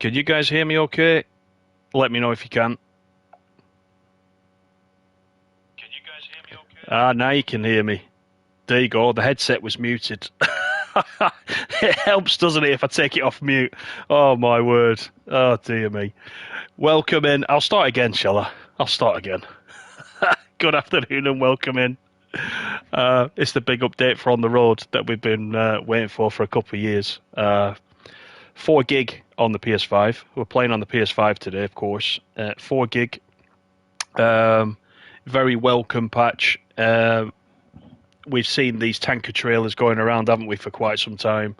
Can you guys hear me okay? Let me know if you can. Can you guys hear me okay? Ah, now you can hear me. There you go. The headset was muted. It helps, doesn't it, if I take it off mute? Oh, my word. Oh, dear me. Welcome in. I'll start again, shall I? I'll start again. Good afternoon and welcome in. It's the big update for On The Road that we've been waiting for a couple of years. 4 gig on the PS5. We're playing on the PS5 today, of course. 4 gig. Very welcome patch. We've seen these tanker trailers going around, haven't we, for quite some time.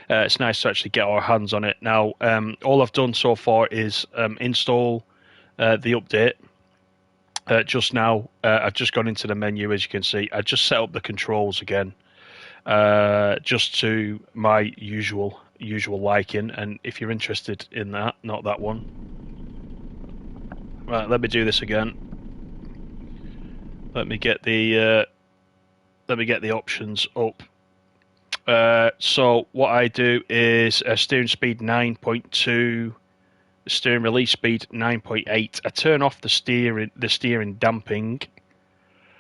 It's nice to actually get our hands on it. Now, all I've done so far is install the update. Just now, I've just gone into the menu, as you can see. I just set up the controls again, just to my usual liking. And if you're interested in that, not that one. Right, let me do this again. Let me get the options up. So what I do is steering speed 9.2, steering release speed 9.8. I turn off the steering damping,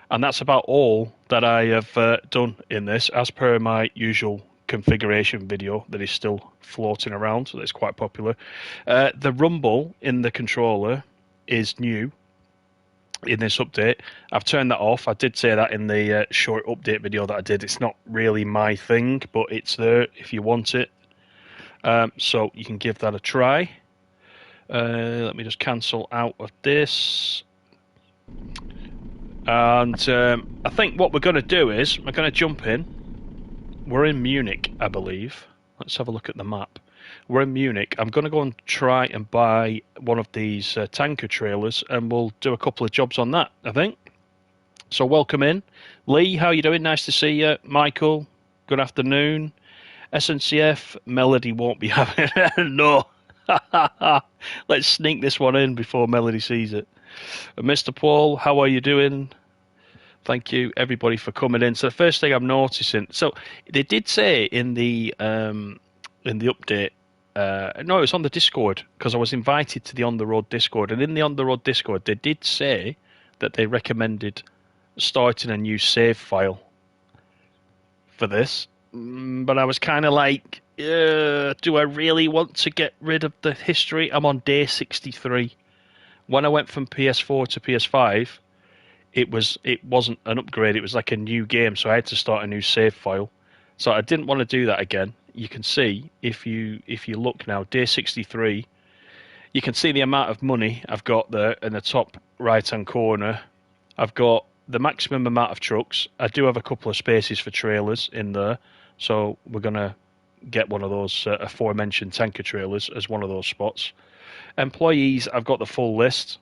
and that's about all that I have done in this, as per my usual configuration video that is still floating around. So that's quite popular. The rumble in the controller is new in this update. I've turned that off. I did say that in the short update video that I did. It's not really my thing, but it's there if you want it. So you can give that a try. Let me just cancel out of this. And I think what we're going to do is we're going to jump in. We're in Munich, I believe. Let's have a look at the map. We're in Munich. I'm going to go and try and buy one of these tanker trailers, and we'll do a couple of jobs on that, I think. So welcome in. Lee, how you doing? Nice to see you. Michael, good afternoon. SNCF, Melody won't be having it. No. Let's sneak this one in before Melody sees it. Mr. Paul, how are you doing? Thank you, everybody, for coming in. So the first thing I'm noticing, so they did say in the update, no, it was on the Discord, because I was invited to the On The Road Discord, and in the On The Road Discord, they did say that they recommended starting a new save file for this, but I was kind of like, do I really want to get rid of the history? I'm on day 63. When I went from PS4 to PS5, it wasn't an upgrade, it was like a new game, so I had to start a new save file. So I didn't want to do that again. You can see, if you look now, day 63, you can see the amount of money I've got there in the top right-hand corner. I've got the maximum amount of trucks. I do have a couple of spaces for trailers in there, so we're going to get one of those aforementioned tanker trailers as one of those spots. Employees, I've got the full list.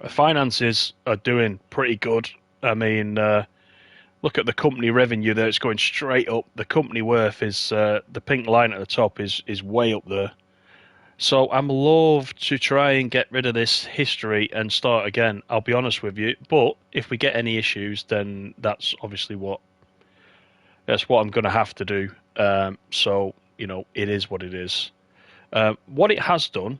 Finances are doing pretty good. I mean, look at the company revenue there. It's going straight up. The company worth is, the pink line at the top is way up there. So I'm loath to try and get rid of this history and start again, I'll be honest with you. But if we get any issues, then that's obviously what I'm going to have to do. So, it is what it is. What it has done,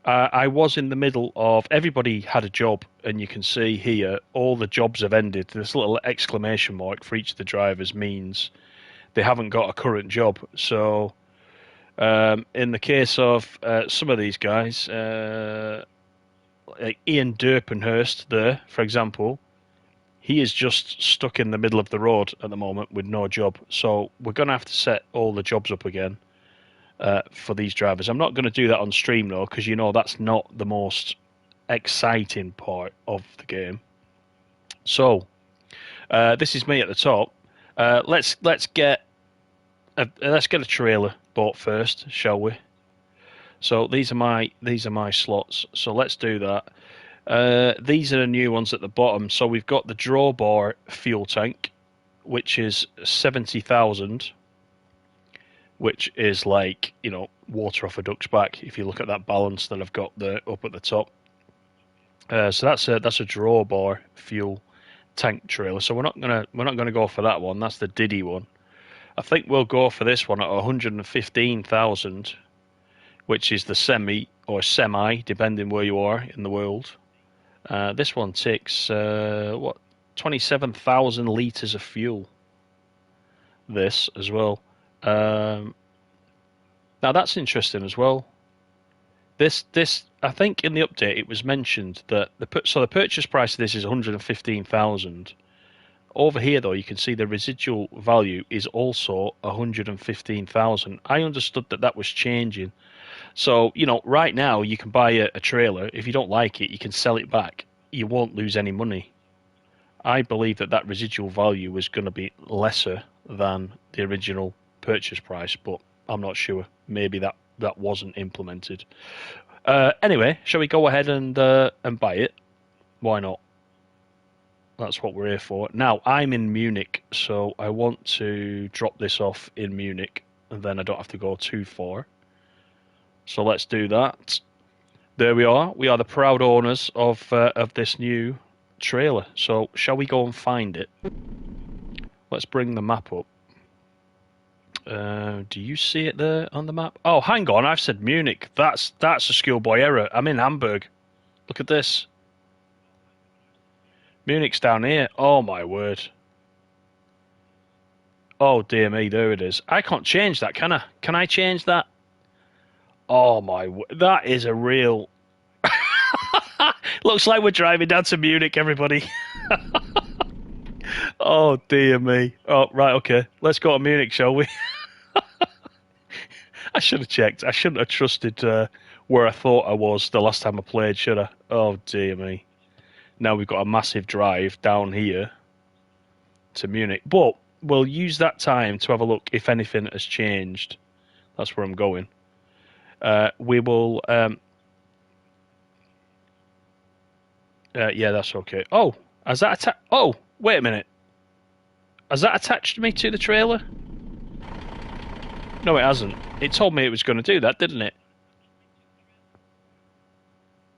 I was in the middle of, everybody had a job, and you can see here all the jobs have ended. This little exclamation mark for each of the drivers means they haven't got a current job. So in the case of some of these guys, like Ian Durpenhurst there, for example, he is just stuck in the middle of the road at the moment with no job. So we're going to have to set all the jobs up again. For these drivers. I'm not going to do that on stream though, because that's not the most exciting part of the game. So this is me at the top. Let's get a trailer bought first, shall we? So these are my slots. So let's do that. These are the new ones at the bottom. So we've got the drawbar fuel tank, which is 70,000. Which is like, water off a duck's back if you look at that balance that I've got there up at the top. So that's a drawbar fuel tank trailer. So we're not gonna go for that one. That's the Diddy one. I think we'll go for this one at 115,000 which is the semi or semi, depending where you are in the world. This one takes 27,000 litres of fuel. This as well. Now that's interesting as well. This I think in the update it was mentioned that the purchase price of this is 115,000. Over here though, you can see the residual value is also 115,000. I understood that was changing. So, you know, right now you can buy a trailer. If you don't like it, you can sell it back. You won't lose any money. I believe that residual value was going to be lesser than the original purchase price, but I'm not sure. Maybe that wasn't implemented. Anyway, shall we go ahead and buy it? Why not? That's what we're here for. Now, I'm in Munich, so I want to drop this off in Munich, and then I don't have to go too far. So let's do that. There we are. We are the proud owners of this new trailer. So shall we go and find it? Let's bring the map up. Do you see it there on the map? Oh, hang on. I've said Munich. That's a schoolboy error. I'm in Hamburg. Look at this. Munich's down here. Oh, my word. Oh, dear me. There it is. I can't change that, can I? Can I change that? Oh, my word. That is a real... Looks like we're driving down to Munich, everybody. Oh, dear me. Oh, right, okay. Let's go to Munich, shall we? I should have checked. I shouldn't have trusted where I thought I was the last time I played, should I? Oh, dear me. Now we've got a massive drive down here to Munich. But we'll use that time to have a look if anything has changed. That's where I'm going. We will... yeah, that's okay. Oh, has that attached... Oh, wait a minute. Has that attached me to the trailer? No, it hasn't. It told me it was going to do that, didn't it?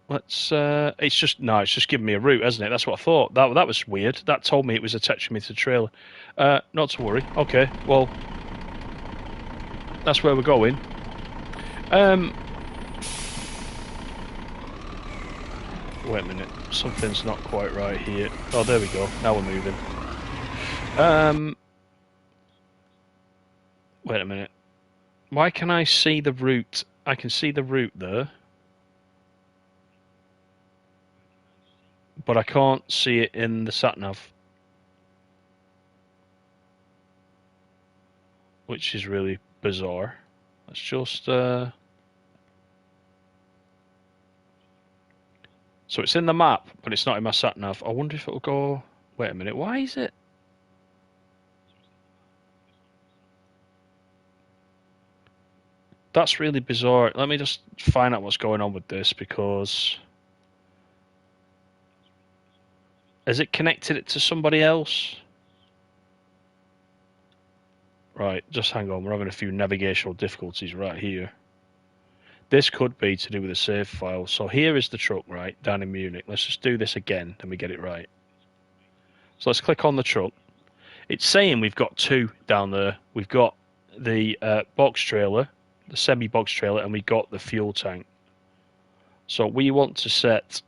Let's... it's just giving me a route, hasn't it? That's what I thought. That was weird. That told me it was attaching me to the trailer. Not to worry. Okay, well... That's where we're going. Wait a minute. Something's not quite right here. Oh, there we go. Now we're moving. Wait a minute. Why can I see the route? I can see the route there. But I can't see it in the sat-nav. Which is really bizarre. Let's just... So it's in the map, but it's not in my sat-nav. I wonder if it'll go... Wait a minute, why is it? That's really bizarre. Let me just find out what's going on with this, because... Has it connected it to somebody else? Right, just hang on. We're having a few navigational difficulties right here. This could be to do with a save file. So here is the truck, right, down in Munich. Let's just do this again, and we get it right. So let's click on the truck. It's saying we've got two down there. We've got the box trailer, the semi-box trailer, and we've got the fuel tank. So we want to set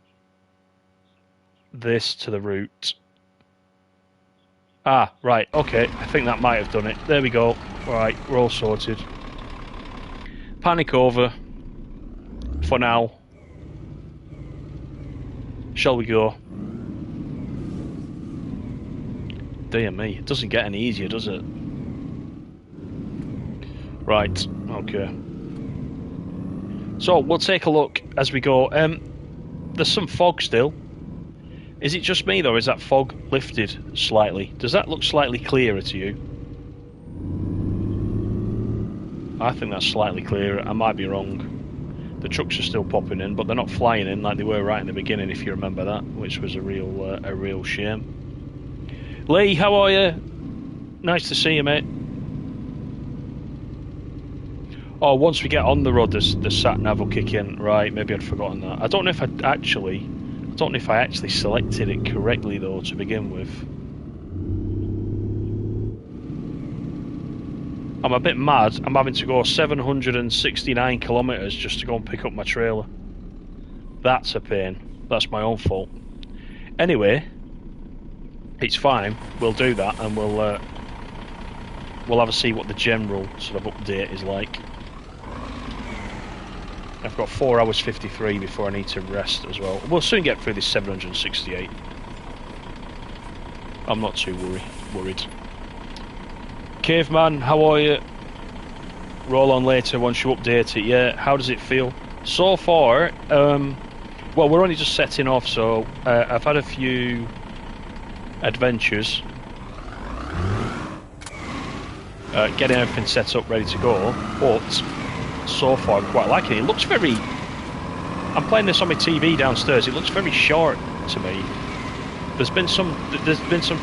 this to the route. Ah, right, okay. I think that might have done it. There we go. Right, we're all sorted. Panic over. For now. Shall we go? Dear me, it doesn't get any easier, does it? Right, okay. So, we'll take a look as we go. There's some fog still. Is it just me, though, or is that fog lifted slightly? Does that look slightly clearer to you? I think that's slightly clearer. I might be wrong. The trucks are still popping in, but they're not flying in like they were right in the beginning, if you remember that, which was a real shame. Lee, how are you? Nice to see you, mate. Oh, once we get on the road, the sat-nav will kick in. Right, maybe I'd forgotten that. I don't know if I actually selected it correctly, though, to begin with. I'm a bit mad. I'm having to go 769 kilometres just to go and pick up my trailer. That's a pain. That's my own fault. Anyway, it's fine. We'll do that, and we'll have a see what the general sort of update is like. I've got 4 hours 53 before I need to rest as well. We'll soon get through this 768. I'm not too worried. Caveman, how are you? Roll on later once you update it. Yeah, how does it feel? So far, well, we're only just setting off, so I've had a few adventures. Getting everything set up, ready to go, but so far I'm quite liking it. It looks very... I'm playing this on my TV downstairs. It looks very short to me. There's been some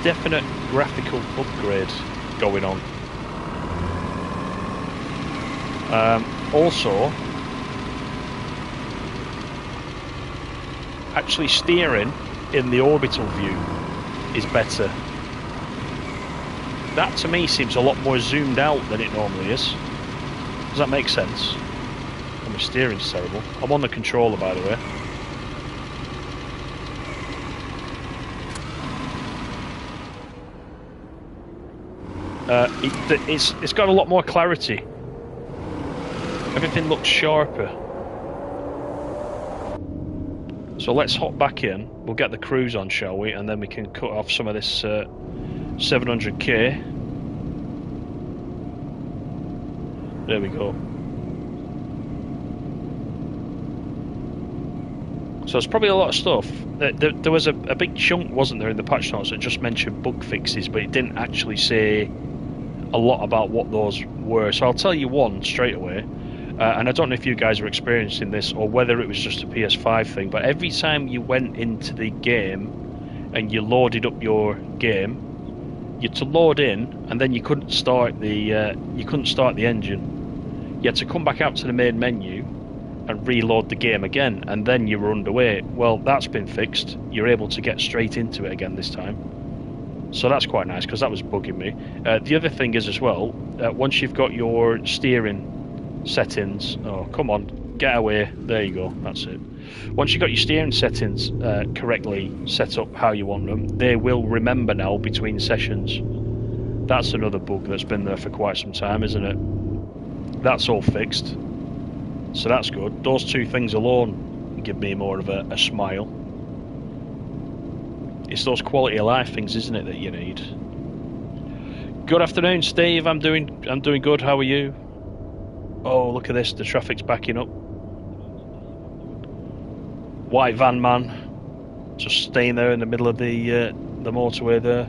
definite graphical upgrade going on. Also, actually steering in the orbital view is better. That to me seems a lot more zoomed out than it normally is. Does that make sense? Oh, my steering's terrible. I'm on the controller, by the way. It's got a lot more clarity. Everything looks sharper. So let's hop back in. We'll get the cruise on, shall we? And then we can cut off some of this 700k. There we go. So it's probably a lot of stuff. There was a big chunk, wasn't there, in the patch notes that just mentioned bug fixes, but it didn't actually say a lot about what those were. So I'll tell you one straight away. And I don't know if you guys are experiencing this or whether it was just a PS5 thing, but every time you went into the game and you loaded up your game, you had to load in, and then you couldn't start the engine. You had to come back out to the main menu and reload the game again, and then you were underway. Well, that's been fixed. You're able to get straight into it again this time. So that's quite nice, because that was bugging me. The other thing is as well, once you've got your steering settings... Oh, come on, get away. There you go, that's it. Once you've got your steering settings correctly set up how you want them, they will remember now between sessions. That's another bug that's been there for quite some time, isn't it? That's all fixed. So that's good. Those two things alone give me more of a smile. It's those quality of life things, isn't it, that you need. Good afternoon, Steve. I'm doing good. How are you? Oh, look at this. The traffic's backing up. White van man, just staying there in the middle of the motorway there.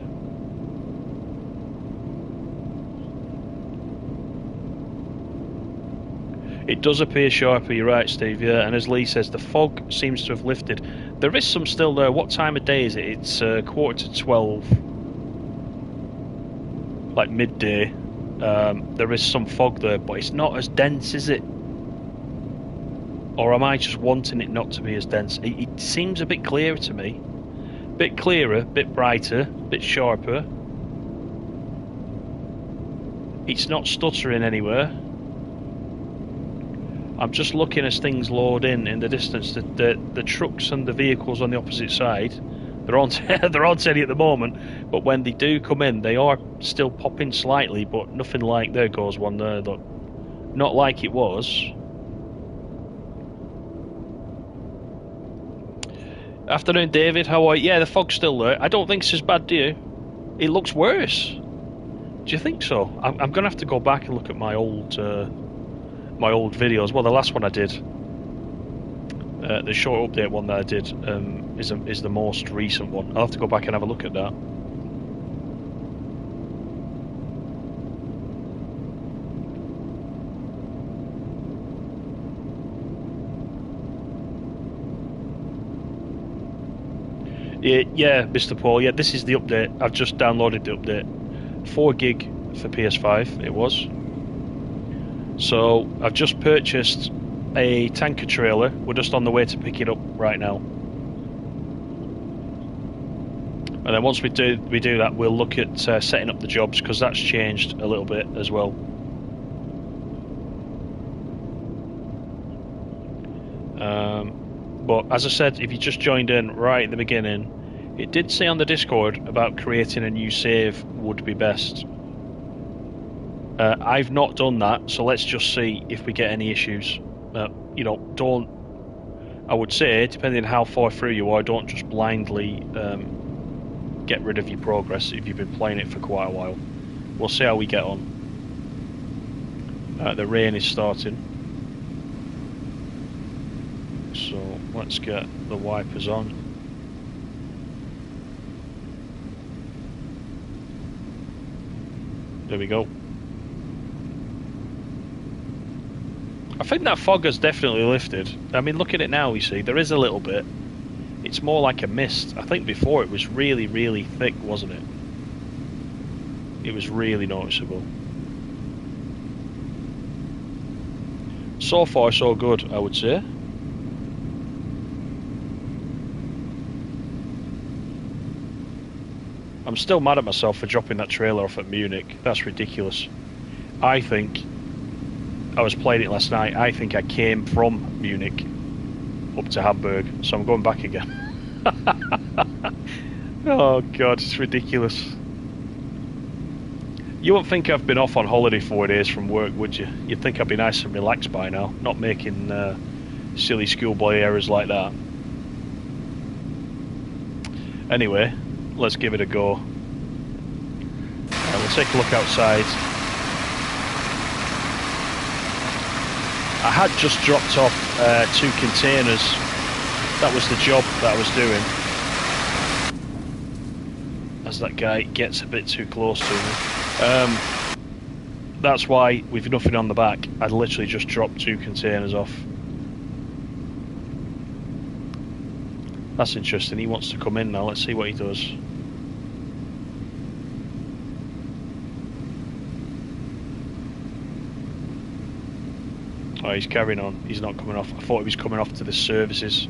It does appear sharper, you're right, Steve, yeah, and as Lee says, the fog seems to have lifted. There is some still there. What time of day is it? It's 11:45, like midday. There is some fog there, but it's not as dense, is it? Or am I just wanting it not to be as dense? It seems a bit clearer to me. Bit clearer, bit brighter, bit sharper. It's not stuttering anywhere. I'm just looking as things load in the distance. The trucks and the vehicles on the opposite side, they're on they're on steady at the moment, but when they do come in, they are still popping slightly, but nothing like... There goes one there, look. Not like it was. Afternoon, David. How are you? Yeah, the fog's still there. I don't think it's as bad, do you? It looks worse. Do you think so? I'm going to have to go back and look at my old videos. Well, the last one I did, the short update one that I did, is the most recent one. I'll have to go back and have a look at that. Yeah, Mr. Paul. Yeah, this is the update. I've just downloaded the update. 4 gig for PS5. It was. So I've just purchased a tanker trailer. We're just on the way to pick it up right now. And then once we do that, we'll look at setting up the jobs, because that's changed a little bit as well. But as I said, if you just joined in right at the beginning, it did say on the Discord about creating a new save would be best. I've not done that, so let's just see if we get any issues. You know, I would say, depending on how far through you are, don't just blindly get rid of your progress if you've been playing it for quite a while. We'll see how we get on. The rain is starting, so let's get the wipers on. There we go. I think that fog has definitely lifted. I mean, look at it now, you see, there is a little bit. It's more like a mist. I think before it was really, really thick, wasn't it? It was really noticeable. So far, so good, I would say. I'm still mad at myself for dropping that trailer off at Munich. That's ridiculous. I think... I was playing it last night. I think I came from Munich up to Hamburg, so I'm going back again. Oh god, it's ridiculous. You wouldn't think I've been off on holiday 4 days from work, would you? You'd think I'd be nice and relaxed by now, not making silly schoolboy errors like that. Anyway, let's give it a go. We'll take a look outside. I had just dropped off 2 containers. That was the job that I was doing. As that guy gets a bit too close to me. That's why, with nothing on the back, I'd literally just dropped 2 containers off. That's interesting. He wants to come in now. Let's see what he does. Oh, he's carrying on. He's not coming off. I thought he was coming off to the services.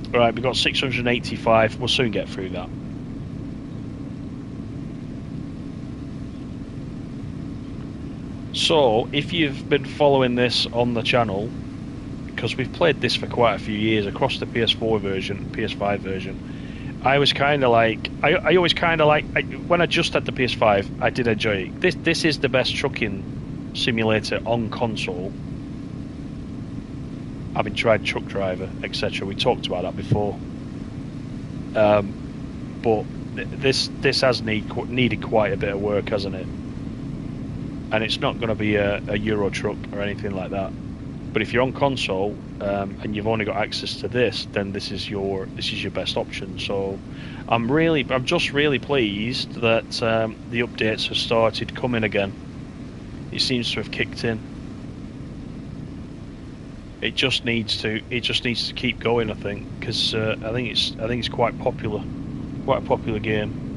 Right, we've got 685. We'll soon get through that. So, if you've been following this on the channel, because we've played this for quite a few years across the PS4 version, PS5 version, I was kind of like, I always kind of like, when I just had the PS5, I did enjoy it. This is the best trucking simulator on console, having tried Truck Driver, etc. We talked about that before, but this has needed quite a bit of work, hasn't it? And it's not going to be a Euro Truck or anything like that. But if you're on console and you've only got access to this, then this is your best option. So I'm just really pleased that the updates have started coming again. It seems to have kicked in. It just needs to keep going, I think, because I think it's quite a popular game.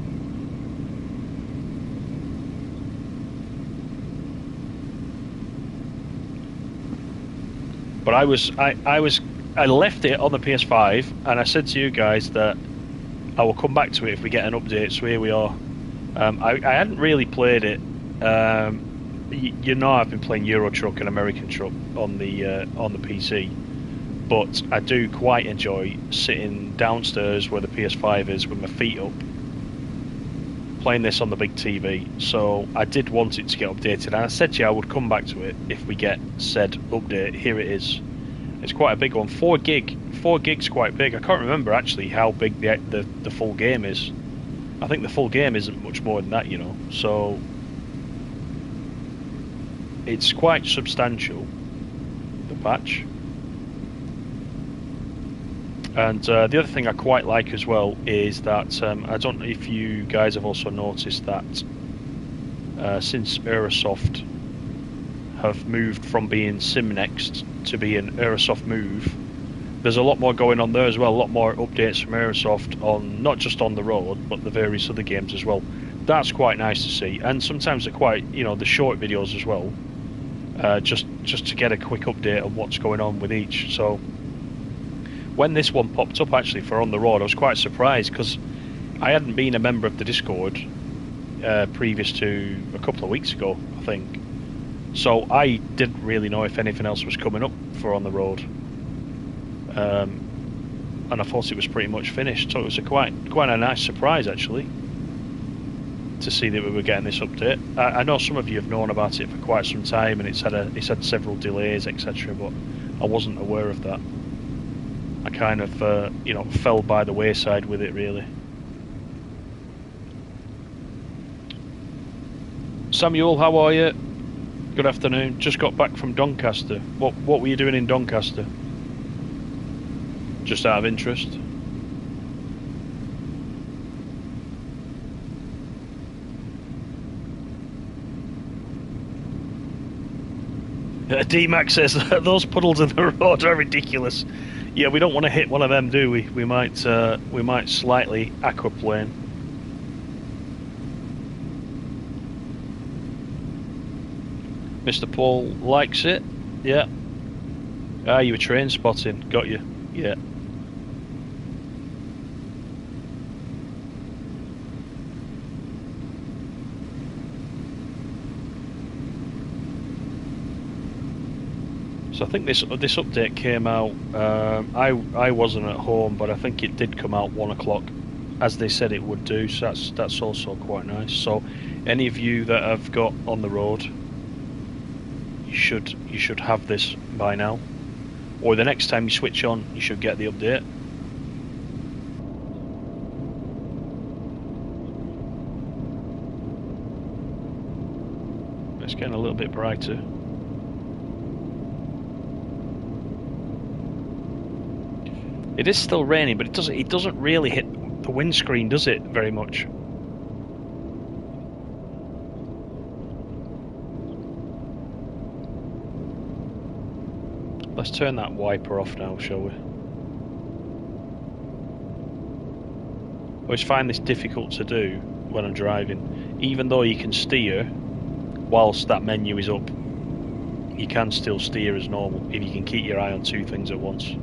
But I left it on the PS5, and I said to you guys that I will come back to it if we get an update. So here we are. I hadn't really played it. You know, I've been playing Euro Truck and American Truck on the PC, but I do quite enjoy sitting downstairs where the PS5 is with my feet up, playing this on the big TV. So I did want it to get updated, and I said to you I would come back to it if we get said update. Here it is. It's quite a big one. 4 gig. 4 gig's quite big. I can't remember actually how big the full game is. I think the full game isn't much more than that, you know. So it's quite substantial, the patch. And the other thing I quite like as well is that I don't know if you guys have also noticed that since Aerosoft have moved from being SimNext to being Aerosoft Move, there's a lot more going on there as well, a lot more updates from Aerosoft on not just On The Road, but the various other games as well. That's quite nice to see, and sometimes they're quite, you know, the short videos as well, just to get a quick update on what's going on with each. So when this one popped up actually for On The Road, I was quite surprised because I hadn't been a member of the Discord previous to a couple of weeks ago, I think. So I didn't really know if anything else was coming up for On The Road. And I thought it was pretty much finished, so it was quite a nice surprise actually to see that we were getting this update. I know some of you have known about it for quite some time, and it's had several delays, etc. But I wasn't aware of that. I kind of fell by the wayside with it really. Samuel, how are you? Good afternoon. Just got back from Doncaster. What were you doing in Doncaster? Just out of interest. D-Max says those puddles in the road are ridiculous. Yeah, we don't want to hit one of them, do we? We might slightly aquaplane. Mr. Paul likes it. Yeah. Ah, you were train spotting. Got you. Yeah. So I think this update came out. I wasn't at home, but I think it did come out 1 o'clock, as they said it would do. So that's also quite nice. So any of you that have got On The Road, you should have this by now, or the next time you switch on, you should get the update. It's getting a little bit brighter. It is still raining, but it doesn't really hit the windscreen, does it, very much? Let's turn that wiper off now, shall we? I always find this difficult to do when I'm driving. Even though you can steer whilst that menu is up, you can still steer as normal if you can keep your eye on two things at once.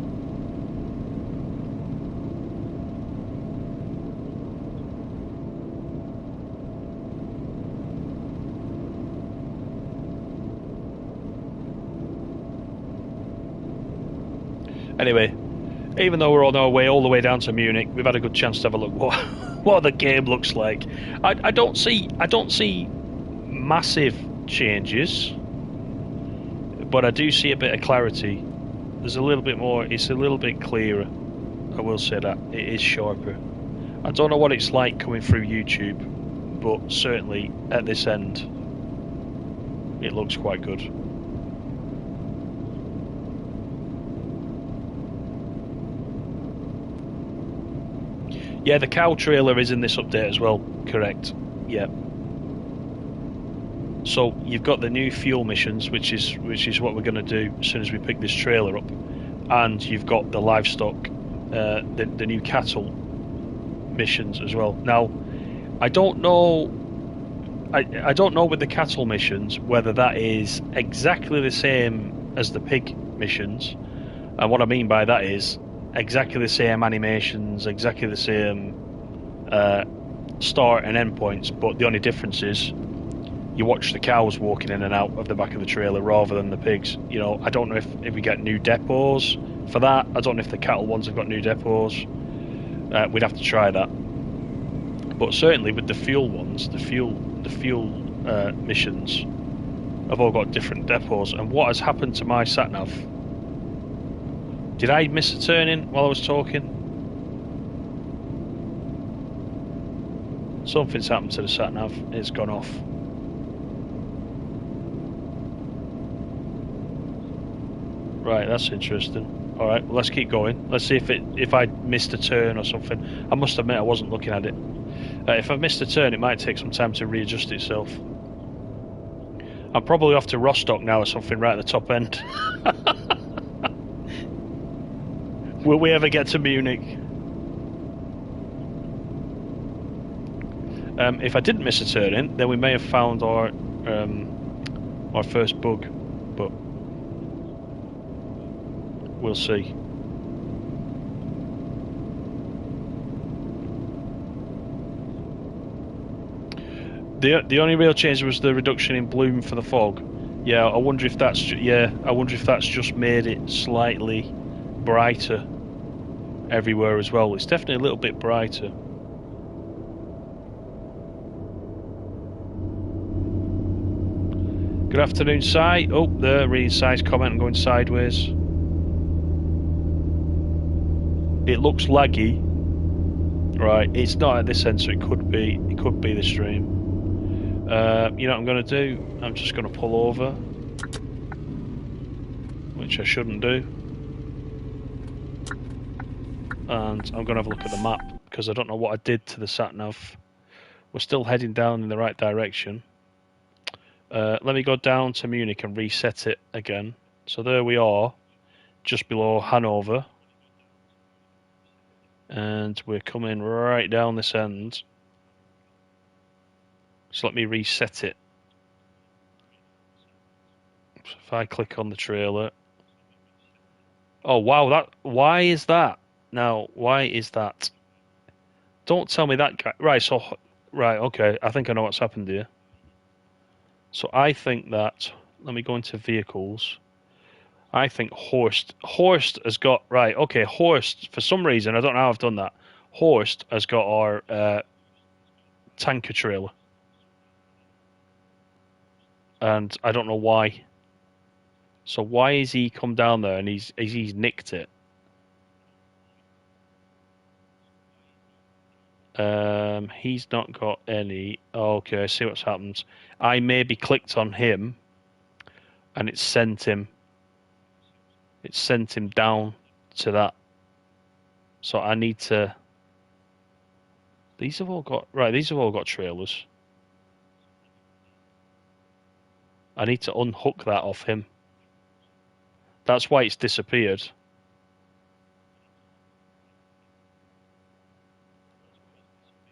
Anyway, even though we're on our way all the way down to Munich, we've had a good chance to have a look what the game looks like. I don't see massive changes, but I do see a bit of clarity. There's a little bit more. It's a little bit clearer. I will say that it is sharper. I don't know what it's like coming through YouTube, but certainly at this end, it looks quite good. Yeah, the cow trailer is in this update as well, correct. Yeah. So you've got the new fuel missions, which is what we're going to do as soon as we pick this trailer up, and you've got the livestock, the new cattle missions as well. Now, I don't know with the cattle missions whether that is exactly the same as the pig missions, and what I mean by that is exactly the same animations, exactly the same start and end points, but the only difference is you watch the cows walking in and out of the back of the trailer rather than the pigs. You know, I don't know if we get new depots for that. I don't know if the cattle ones have got new depots. We'd have to try that. But certainly with the fuel ones, the fuel missions have all got different depots. And what has happened to my sat-nav? Did I miss a turn-in while I was talking? Something's happened to the sat-nav. It's gone off. Right, that's interesting. Alright, well, let's keep going. Let's see if I missed a turn or something. I must admit I wasn't looking at it. If I've missed a turn, it might take some time to readjust itself. I'm probably off to Rostock now or something right at the top end. Will we ever get to Munich? If I didn't miss a turn in, then we may have found our first bug, but we'll see. The only real change was the reduction in bloom for the fog. Yeah, I wonder if that's I wonder if that's just made it slightly brighter everywhere as well. It's definitely a little bit brighter. Good afternoon, Si. Oh, there, reading Si's comment and going sideways. It looks laggy. Right, it's not at this end, so it could be the stream. You know what I'm going to do? I'm just going to pull over, which I shouldn't do. And I'm going to have a look at the map, because I don't know what I did to the sat-nav. We're still heading down in the right direction. Let me go down to Munich and reset it again. So there we are, just below Hanover. And we're coming right down this end. So let me reset it. So if I click on the trailer. Oh wow, why is that? Now, why is that? Don't tell me that guy. Right, okay, I think I know what's happened here. So I think that, let me go into vehicles. I think Horst has got, right, okay, Horst, for some reason, I don't know how I've done that. Horst has got our tanker trailer. And I don't know why. So why is he come down there and he's nicked it? He's not got any. Okay, I see what's happened. I maybe clicked on him, and it sent him. It sent him down to that. So I need to. These have all got These have all got trailers. I need to unhook that off him. That's why it's disappeared.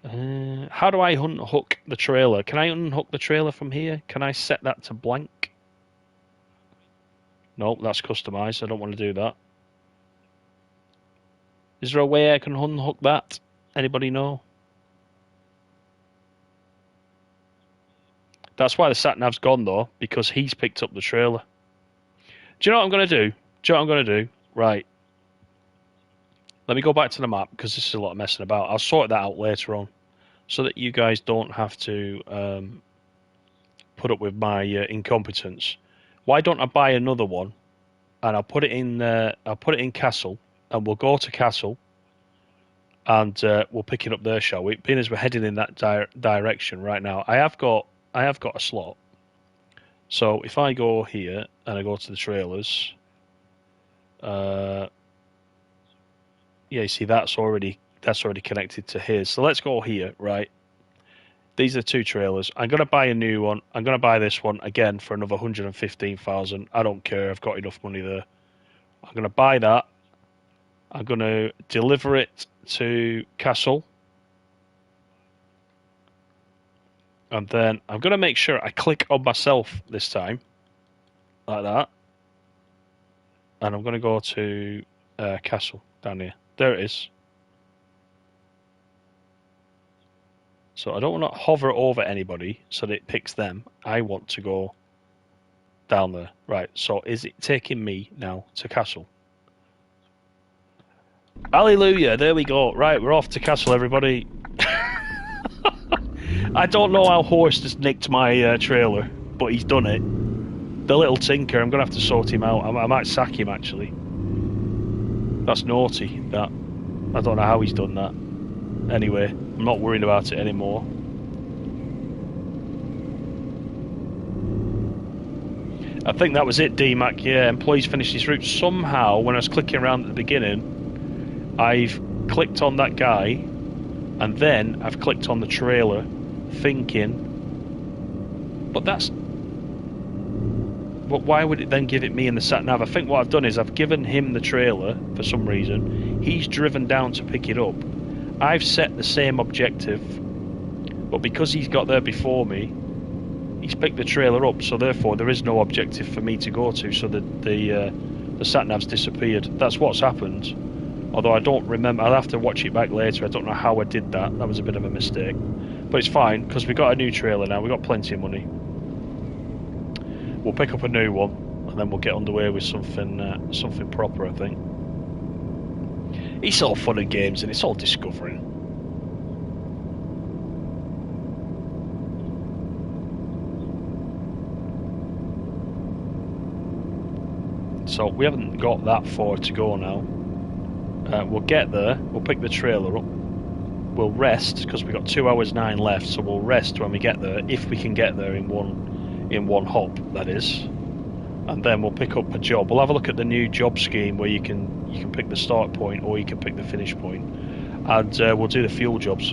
How do I unhook the trailer? Can I unhook the trailer from here? Can I set that to blank? No, that's customized. I don't want to do that. Is there a way I can unhook that? Anybody know? That's why the sat-nav's gone, though, because he's picked up the trailer. Do you know what I'm going to do? Right. Let me go back to the map, because this is a lot of messing about. I'll sort that out later on, so that you guys don't have to put up with my incompetence. Why don't I buy another one, and I'll put it in Castle, and we'll go to Castle, and we'll pick it up there, shall we? Being as we're heading in that direction right now, I have got a slot. So if I go here and I go to the trailers, yeah, you see that's already connected to his. So let's go here, right? These are two trailers. I'm gonna buy a new one. I'm gonna buy this one again for another 115,000. I don't care. I've got enough money there. I'm gonna buy that. I'm gonna deliver it to Castle. And then I'm going to make sure I click on myself this time, like that. And I'm going to go to Castle down here. There it is. So I don't want to hover over anybody so that it picks them. I want to go down there. Right, so is it taking me now to Castle? Hallelujah, there we go. Right, we're off to Castle, everybody. I don't know how Horst has nicked my trailer, but he's done it. The little tinker, I'm going to have to sort him out. I might sack him, actually. That's naughty, that. I don't know how he's done that. Anyway, I'm not worried about it anymore. I think that was it, DMAC. Yeah, employees finished his route. Somehow, when I was clicking around at the beginning, I've clicked on that guy, and then I've clicked on the trailer, thinking, but why would it then give it me in the sat-nav? I think what I've done is I've given him the trailer for some reason. He's driven down to pick it up. I've set the same objective, but because he's got there before me, he's picked the trailer up, so therefore there is no objective for me to go to, so the sat-nav's disappeared. That's what's happened. Although I don't remember, I'll have to watch it back later. I don't know how I did that. That was a bit of a mistake. But it's fine, because we've got a new trailer now. We've got plenty of money. we'll pick up a new one, and then we'll get underway with something something proper, I think. It's all fun and games, and it's all discovering. So we haven't got that far to go now. We'll get there, we'll pick the trailer up, we'll rest, because we've got 2 hours 9 left, so we'll rest when we get there, if we can get there in one hop, that is. And then we'll pick up a job. We'll have a look at the new job scheme where you can pick the start point or you can pick the finish point, and we'll do the fuel jobs.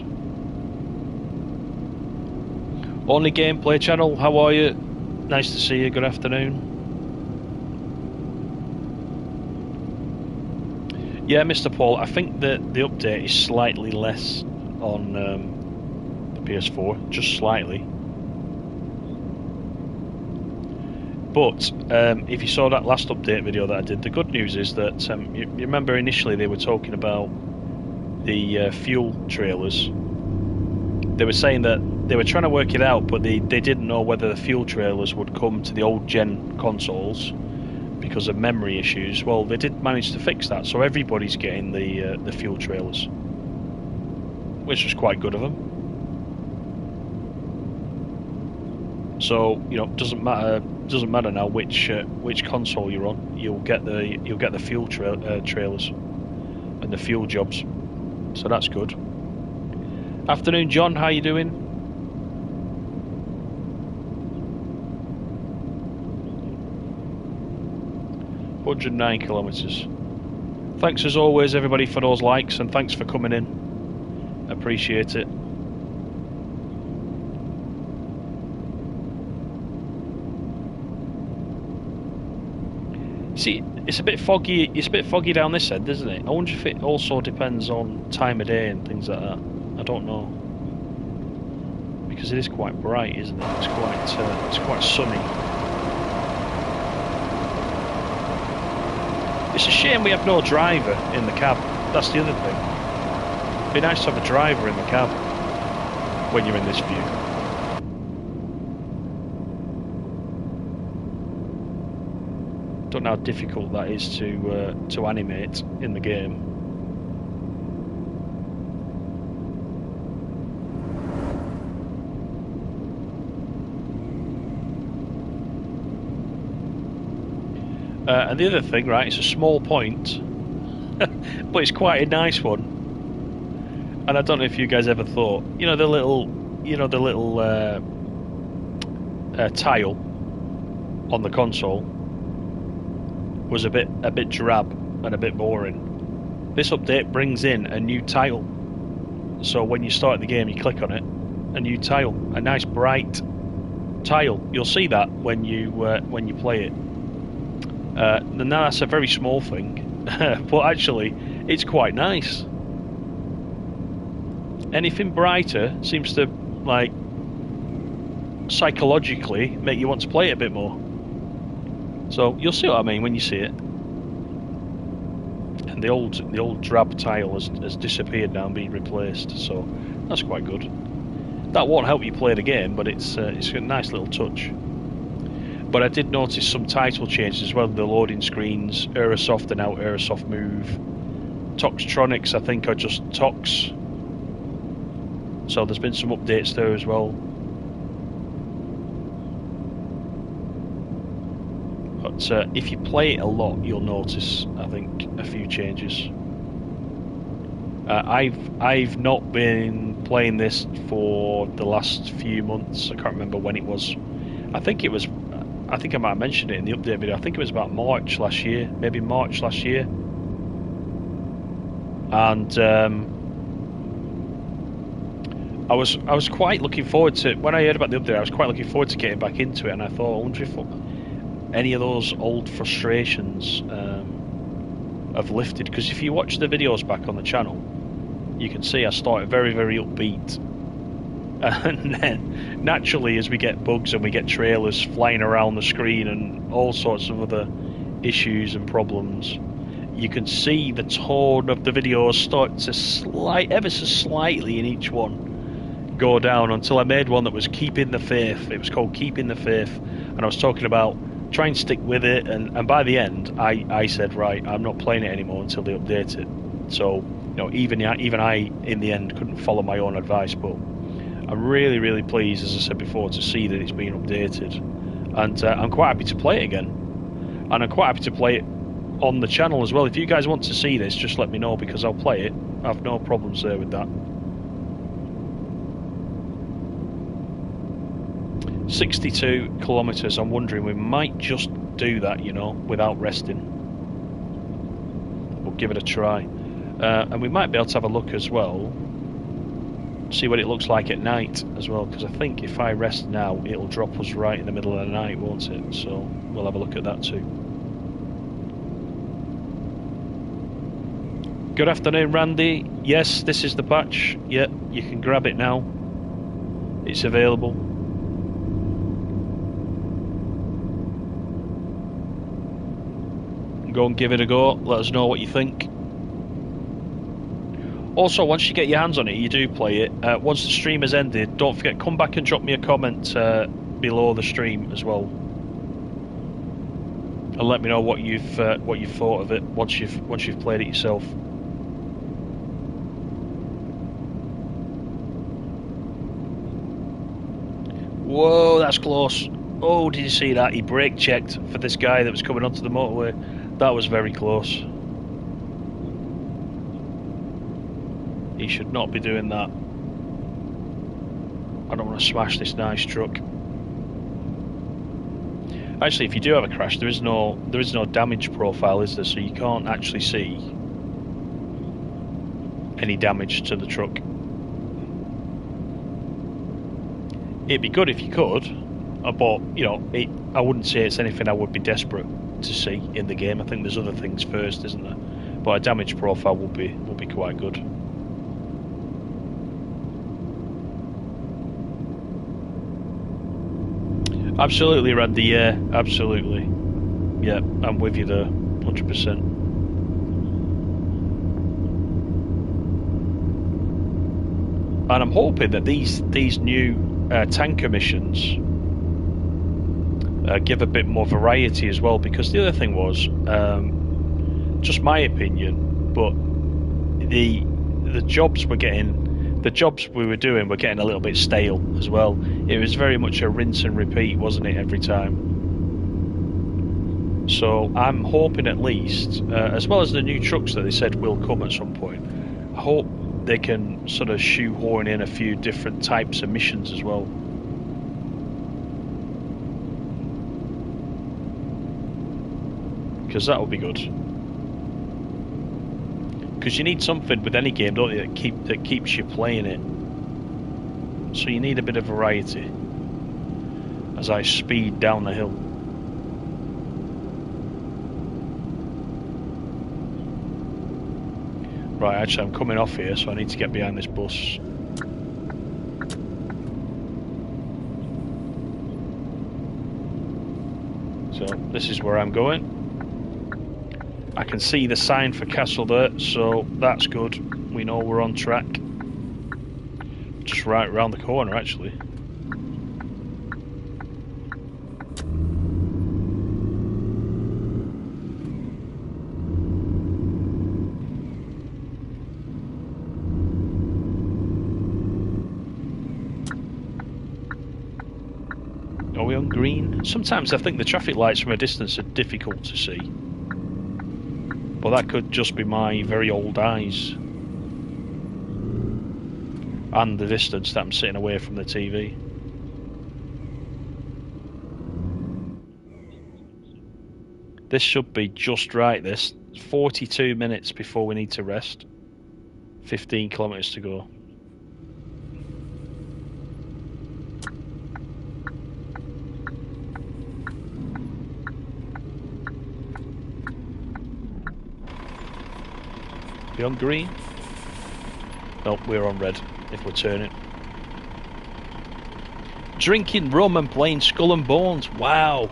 Only Gameplay channel, how are you? Nice to see you, good afternoon. Yeah, Mr. Paul, I think that the update is slightly less on the PS4, just slightly. But if you saw that last update video that I did, the good news is that you remember initially they were talking about the fuel trailers. They were saying that they were trying to work it out, but they didn't know whether the fuel trailers would come to the old gen consoles because of memory issues. Well, they did manage to fix that, so everybody's getting the fuel trailers, which was quite good of them. So doesn't matter now which console you're on. You'll get the fuel trailers and the fuel jobs. So that's good. Afternoon, John. How you doing? $109 kilometers. Thanks as always, everybody, for those likes, and thanks for coming in. Appreciate it. See, it's a bit foggy. It's a bit foggy down this end, isn't it? I wonder if it also depends on time of day and things like that. I don't know, because it is quite bright, isn't it? It's quite sunny. It's a shame we have no driver in the cab. That's the other thing. It'd be nice to have a driver in the cab when you're in this view. Don't know how difficult that is to animate in the game. And the other thing, right, it's a small point, but it's quite a nice one. And I don't know if you guys ever thought, the little tile on the console was a bit drab and a bit boring. This update brings in a new tile. So when you start the game, you click on it, a new tile, a nice bright tile. You'll see that when you play it. Now that's a very small thing, but actually it's quite nice. Anything brighter seems to, like, psychologically make you want to play it a bit more. So you'll see what I mean when you see it. And the old drab tile has disappeared now and been replaced, so that's quite good. That won't help you play the game, but it's a nice little touch. But I did notice some title changes as well. The loading screens, Aerosoft are now Aerosoft Move. Toxtronics, I think, are just Tox. So there's been some updates there as well. But if you play it a lot, you'll notice, I think, a few changes. I've not been playing this for the last few months. I can't remember when it was. I think I might have mentioned it in the update video. I think it was about March last year, maybe March last year. And I was quite looking forward to, when I heard about the update, I was quite looking forward to getting back into it, and I thought, I wonder if any of those old frustrations have lifted. Because if you watch the videos back on the channel, you can see I started very, very upbeat. And then, naturally, as we get bugs and we get trailers flying around the screen and all sorts of other issues and problems, you can see the tone of the videos start to ever so slightly in each one go down, until I made one that was Keeping the Faith. It was called Keeping the Faith, and I was talking about try and stick with it, and by the end I said, right, I'm not playing it anymore until they update it. So you know, even I in the end couldn't follow my own advice, but I'm really, really pleased, as I said before, to see that it's been updated, and I'm quite happy to play it again, and I'm quite happy to play it on the channel as well. If you guys want to see this, just let me know, because I'll play it. I have no problems there with that. 62 kilometers. I'm wondering, we might just do that, you know, without resting. We'll give it a try, and we might be able to have a look as well, see what it looks like at night as well, because I think if I rest now it'll drop us right in the middle of the night, won't it? So we'll have a look at that too. Good afternoon, Randy. Yes, this is the patch. Yep, you can grab it now. It's available. Go and give it a go. Let us know what you think. Also, once you get your hands on it, you do play it. Once the stream has ended, don't forget, come back and drop me a comment below the stream as well, and let me know what you've thought of it once you've played it yourself. Whoa, that's close. Oh, did you see that? He brake checked for this guy that was coming onto the motorway. That was very close. He should not be doing that. I don't want to smash this nice truck. Actually, if you do have a crash, there is no damage profile, is there? So you can't actually see any damage to the truck. It'd be good if you could, but you know, I wouldn't say it's anything I would be desperate to see in the game. I think there's other things first, isn't there? But a damage profile will be quite good. Absolutely, Randy. Yeah, absolutely. Yeah, I'm with you there, 100%. And I'm hoping that these new tanker missions give a bit more variety as well, because the other thing was, just my opinion, but the jobs we were doing were getting a little bit stale as well. It was very much a rinse and repeat, wasn't it, every time? So I'm hoping, at least, as well as the new trucks that they said will come at some point, I hope they can sort of shoehorn in a few different types of missions as well. Because that will be good. Because you need something with any game, don't you, that keeps you playing it. So you need a bit of variety as I speed down the hill. Right, actually I'm coming off here, so I need to get behind this bus. So this is where I'm going. I can see the sign for Castle there, so that's good. We know we're on track. Just right around the corner, actually. Are we on green? Sometimes I think the traffic lights from a distance are difficult to see. But that could just be my very old eyes. And the distance that I'm sitting away from the TV. This should be just right, this. 42 minutes before we need to rest. 15 kilometers to go. Be on green? Nope, we're on red if we're turning. Drinking rum and playing Skull and Bones. Wow.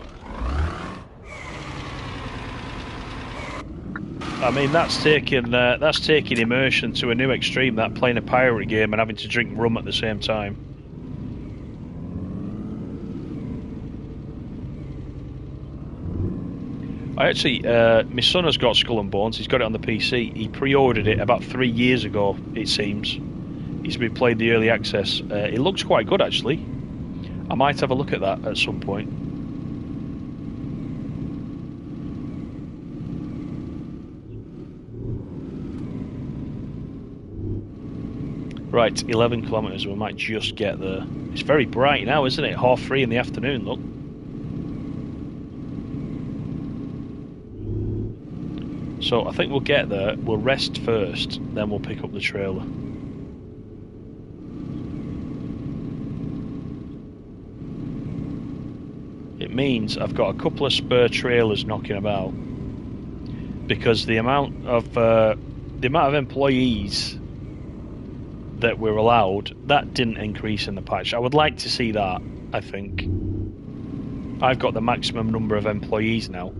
I mean, that's taking immersion to a new extreme, that, playing a pirate game and having to drink rum at the same time. I actually, my son has got Skull and Bones. He's got it on the PC. He pre-ordered it about 3 years ago, it seems. He's been playing the early access. It looks quite good, actually. I might have a look at that at some point. Right, 11 kilometres. We might just get there. It's very bright now, isn't it? 3:30 in the afternoon, look. So I think we'll get there. We'll rest first, then we'll pick up the trailer. It means I've got a couple of spare trailers knocking about, because the amount of employees that we're allowed, that didn't increase in the patch. I would like to see that. I think I've got the maximum number of employees now,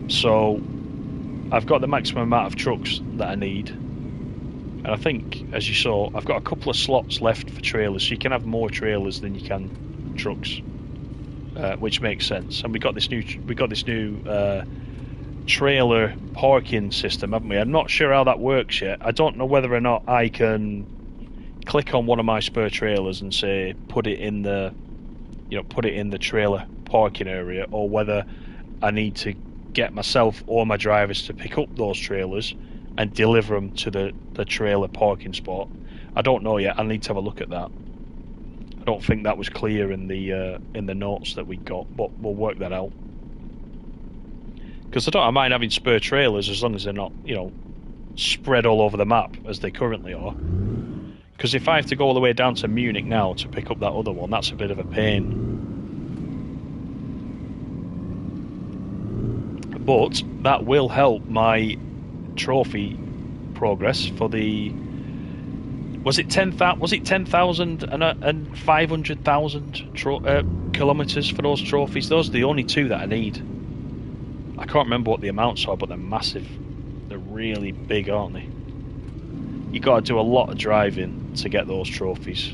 so I've got the maximum amount of trucks that I need, and I think, as you saw, I've got a couple of slots left for trailers, so you can have more trailers than you can trucks, which makes sense. And we got this new trailer parking system, haven't we? I'm not sure how that works yet. I don't know whether or not I can click on one of my spare trailers and say put it in the trailer parking area, or whether I need to get myself or my drivers to pick up those trailers and deliver them to the trailer parking spot. I don't know yet. I need to have a look at that. I don't think that was clear in the notes that we got, but we'll work that out. Because I mind having spare trailers as long as they're not, spread all over the map as they currently are. Because if I have to go all the way down to Munich now to pick up that other one, that's a bit of a pain. But that will help my trophy progress for the... Was it 10,000 and 500,000 kilometers for those trophies? Those are the only two that I need. I can't remember what the amounts are, but they're massive. They're really big, aren't they? You got to do a lot of driving to get those trophies.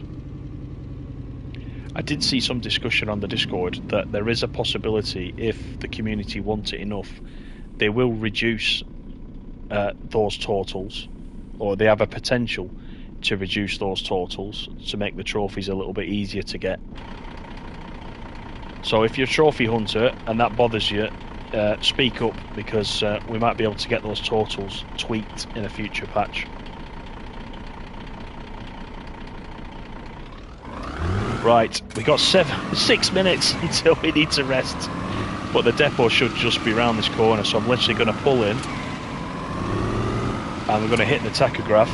I did see some discussion on the Discord that there is a possibility, if the community want it enough, they will reduce those totals, or they have a potential to reduce those totals to make the trophies a little bit easier to get. So if you're a trophy hunter and that bothers you, speak up, because we might be able to get those totals tweaked in a future patch. Right, we got 6 minutes until we need to rest, but the depot should just be around this corner, so I'm literally going to pull in and we're going to hit the tachograph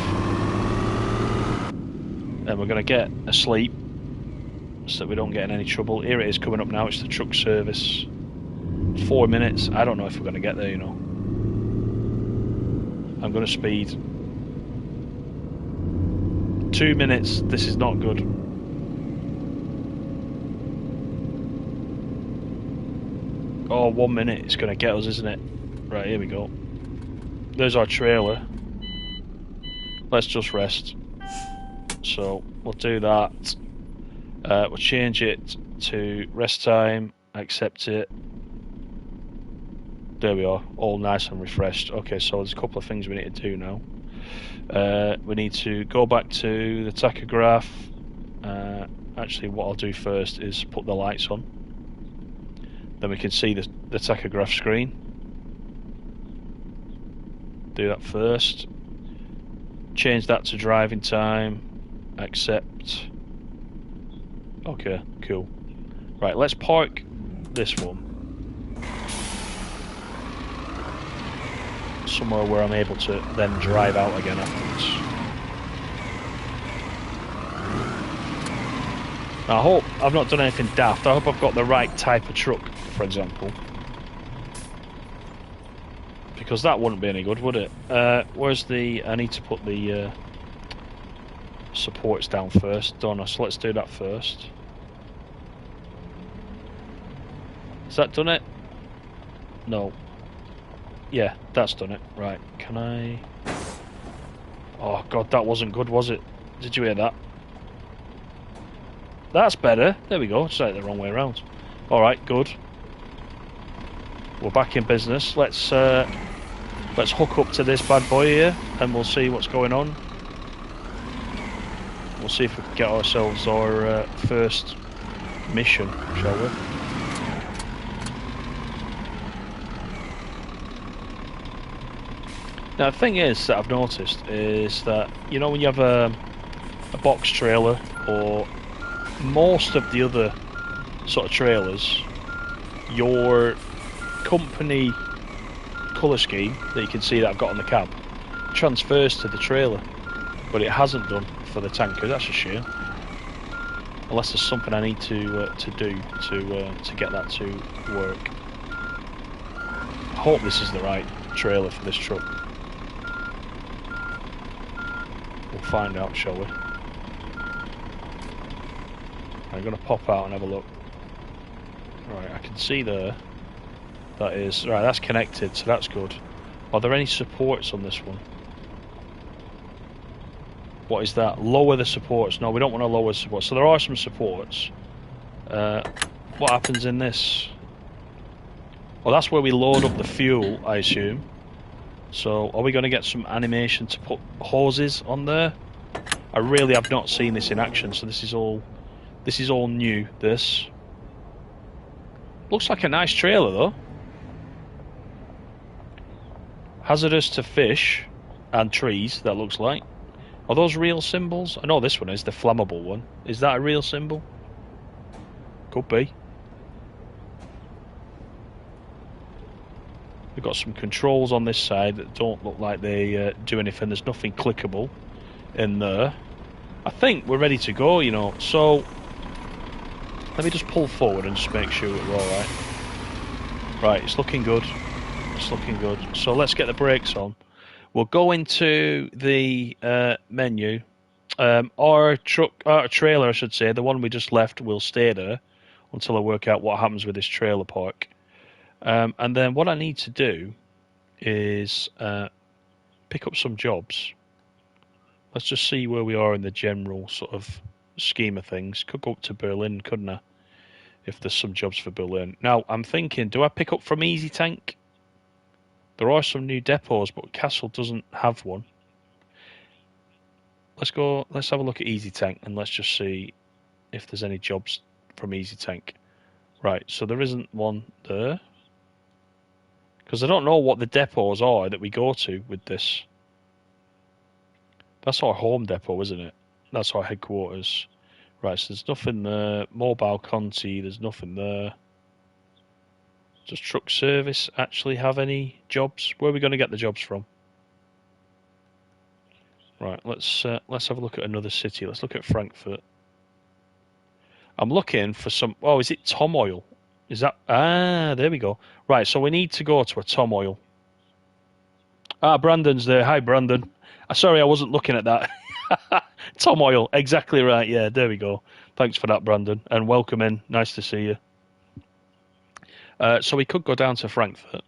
and we're going to get asleep so that we don't get in any trouble. Here it is coming up now. It's the truck service. 4 minutes. I don't know if we're going to get there, I'm going to speed. 2 minutes. This is not good. Oh, 1 minute. It's going to get us, isn't it? Right, here we go. There's our trailer. Let's just rest. So we'll do that. We'll change it to rest time. Accept it. There we are, all nice and refreshed. Okay, so there's a couple of things we need to do now. We need to go back to the tachograph. Actually, what I'll do first is put the lights on. Then we can see the tachograph screen. Do that first. Change that to driving time. Accept. Okay, cool. Right, let's park this one somewhere where I'm able to then drive out again afterwards. Now, I hope I've not done anything daft. I hope I've got the right type of truck, for example, because that wouldn't be any good, would it? Where's the... I need to put the supports down first, don't I? So let's do that first. Has that done it? No. Yeah, that's done it. Right, can I... Oh god, that wasn't good, was it? Did you hear that? That's better. There we go. It's like the wrong way around. Alright, good. we're back in business. Let's hook up to this bad boy here, and we'll see what's going on. We'll see if we can get ourselves our first mission, shall we? Now the thing is that I've noticed is that, you know, when you have a box trailer or most of the other sort of trailers, your company colour scheme that you can see that I've got on the cab transfers to the trailer, but it hasn't done for the tanker. That's a shame. Unless there's something I need to do to get that to work. I hope this is the right trailer for this truck. We'll find out, shall we? I'm going to pop out and have a look. Right, I can see there. That is... Right, that's connected, so that's good. Are there any supports on this one? What is that? Lower the supports. No, we don't want to lower the supports. So there are some supports. What happens in this? Well, that's where we load up the fuel, I assume. So, are we going to get some animation to put hoses on there? I really have not seen this in action, so this is all new, this. Looks like a nice trailer, though. Hazardous to fish and trees, that looks like. Are those real symbols? I know this one is, the flammable one. Is that a real symbol? Could be. We've got some controls on this side that don't look like they do anything. There's nothing clickable in there. I think we're ready to go, you know. So, let me just pull forward and just make sure we're alright. Right, it's looking good. It's looking good. So let's get the brakes on. We'll go into the menu. Our trailer, I should say, the one we just left, will stay there until I work out what happens with this trailer park. And then what I need to do is pick up some jobs. Let's just see where we are in the general sort of scheme of things. Could go up to Berlin, couldn't I? If there's some jobs for Berlin. Now, I'm thinking, do I pick up from Easy Tank? There are some new depots, but Castle doesn't have one. Let's have a look at Easy Tank and let's just see if there's any jobs from Easy Tank. Right, so there isn't one there. Because I don't know what the depots are that we go to with this. That's our home depot, isn't it? That's our headquarters. Right, so there's nothing there. Mobile Conti, there's nothing there. Does truck service actually have any jobs? Where are we going to get the jobs from? Right, let's have a look at another city. Let's look at Frankfurt. I'm looking for some... Oh, is it Tom Oil? Is that... Ah, there we go. Right, so we need to go to a Tom Oil. Ah, Brandon's there. Hi, Brandon. Sorry, I wasn't looking at that. Tom Oil, exactly right. Yeah, there we go. Thanks for that, Brandon. And welcome in. Nice to see you. So we could go down to Frankfurt.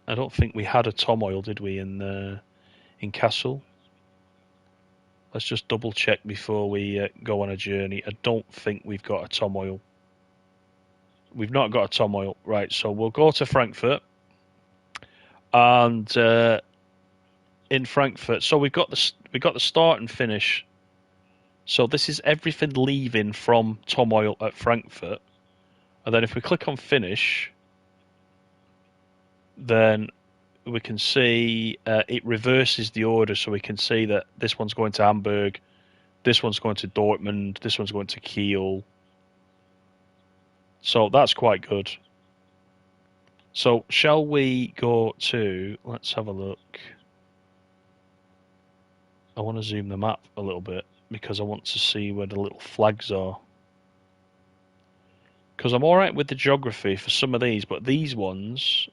I don't think we had a Tom Oil, did we, in Kassel? Let's just double check before we go on a journey. I don't think we've got a Tom Oil. We've not got a Tom Oil. Right, so we'll go to Frankfurt. And in Frankfurt, so we've got the start and finish. So this is everything leaving from Tom Oil at Frankfurt. And then if we click on finish, then we can see it reverses the order, so we can see that this one's going to Hamburg, this one's going to Dortmund, this one's going to Kiel. So that's quite good. So shall we go to... Let's have a look. I want to zoom the map a little bit because I want to see where the little flags are. Because I'm alright with the geography for some of these, but these ones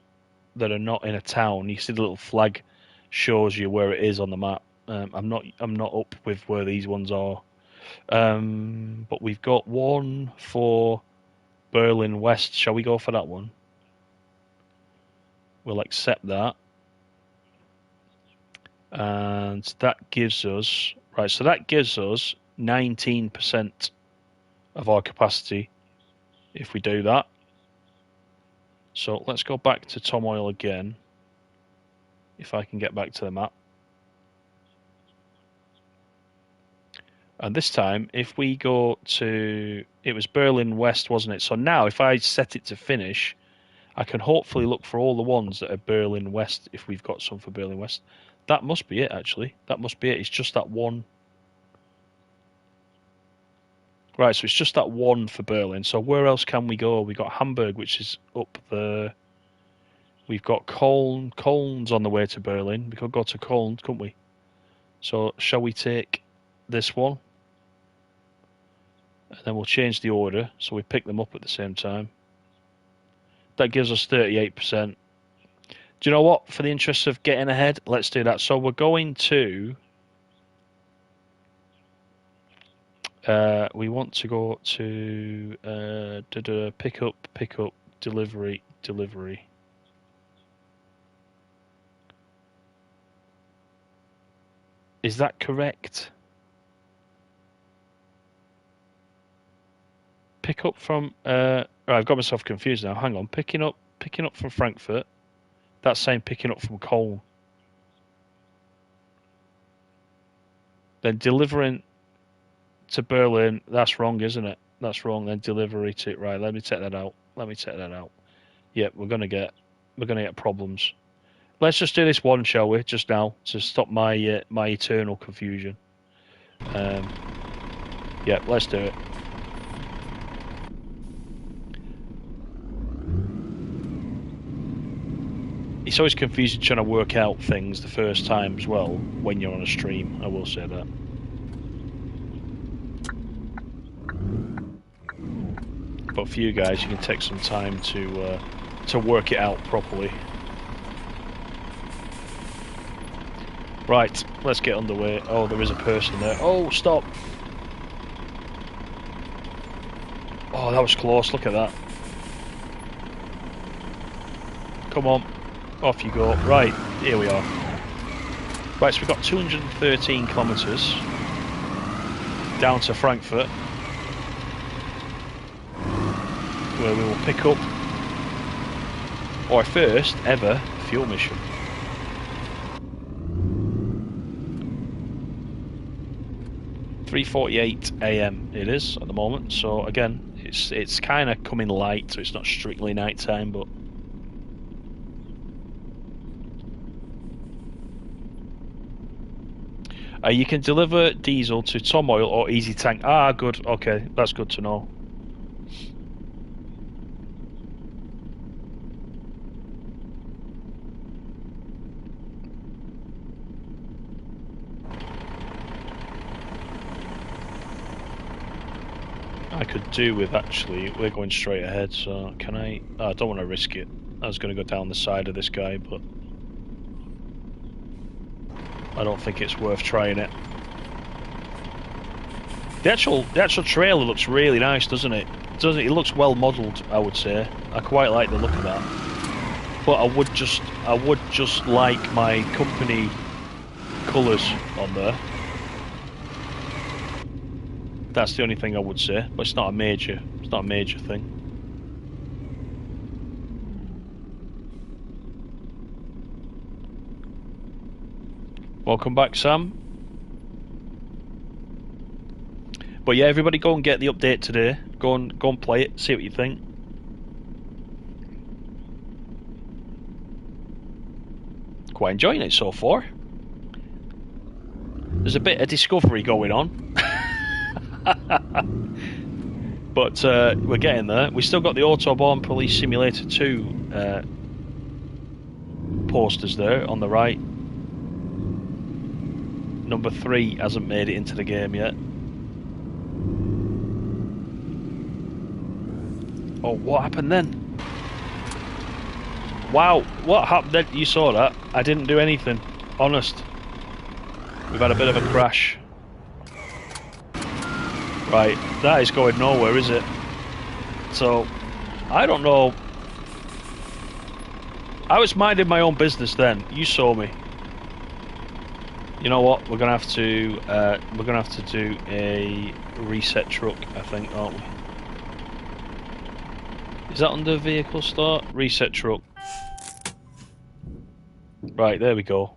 that are not in a town, you see the little flag shows you where it is on the map. I'm not up with where these ones are. But we've got one for Berlin West. Shall we go for that one? We'll accept that. And that gives us... Right, so that gives us 19% of our capacity if we do that. So let's go back to Tom Oil again. If I can get back to the map. And this time, if we go to... It was Berlin West, wasn't it? So now, if I set it to finish, I can hopefully look for all the ones that are Berlin West, if we've got some for Berlin West. That must be it, actually. That must be it. It's just that one. Right, so it's just that one for Berlin. So where else can we go? We've got Hamburg, which is up there. We've got Cologne. Cologne's on the way to Berlin. We could go to Cologne, couldn't we? So shall we take this one? And then we'll change the order, so we pick them up at the same time. That gives us 38%. Do you know what? For the interest of getting ahead, let's do that. So we're going to... we want to go to pick up, delivery. Is that correct? Pick up from... right, I've got myself confused now. Hang on. Picking up from Frankfurt. That's saying picking up from Cologne. Then delivering to Berlin. That's wrong, isn't it? That's wrong. Then delivery to... Right, let me take that out. Yeah, we're gonna get problems. Let's just do this one, shall we? Just now, to stop my my eternal confusion. Yeah, let's do it. It's always confusing trying to work out things the first time as well when you're on a stream, I will say that. But for you guys, you can take some time to work it out properly. Right, let's get underway. Oh, there is a person there. Oh, stop! Oh, that was close, look at that. Come on. Off you go. Right, here we are. Right, so we've got 213 kilometres down to Frankfurt, where we will pick up our first ever fuel mission. $3:48 AM it is at the moment, so again, it's kind of coming light, so it's not strictly night time, but you can deliver diesel to Tom Oil or Easy Tank. Ah, good. Okay, that's good to know. I could do with actually, we're going straight ahead, so can I... Oh, I don't want to risk it. I was going to go down the side of this guy, but I don't think it's worth trying it. The actual trailer looks really nice, doesn't it? It looks well modelled, I would say. I quite like the look of that. But I would just like my company colours on there. That's the only thing I would say, but it's not a major thing. Welcome back, Sam. But yeah, everybody go and get the update today. Go and play it, see what you think. Quite enjoying it so far. There's a bit of discovery going on. But we're getting there. We still got the Autobahn Police Simulator 2 posters there on the right. Number 3 hasn't made it into the game yet. Oh, what happened then? Wow, what happened then? You saw that? I didn't do anything. Honest. We've had a bit of a crash. Right, that is going nowhere, is it? So, I don't know. I was minding my own business then. You saw me. You know what? We're gonna have to do a reset truck, I think, aren't we? Is that under vehicle start? Reset truck. Right, there we go.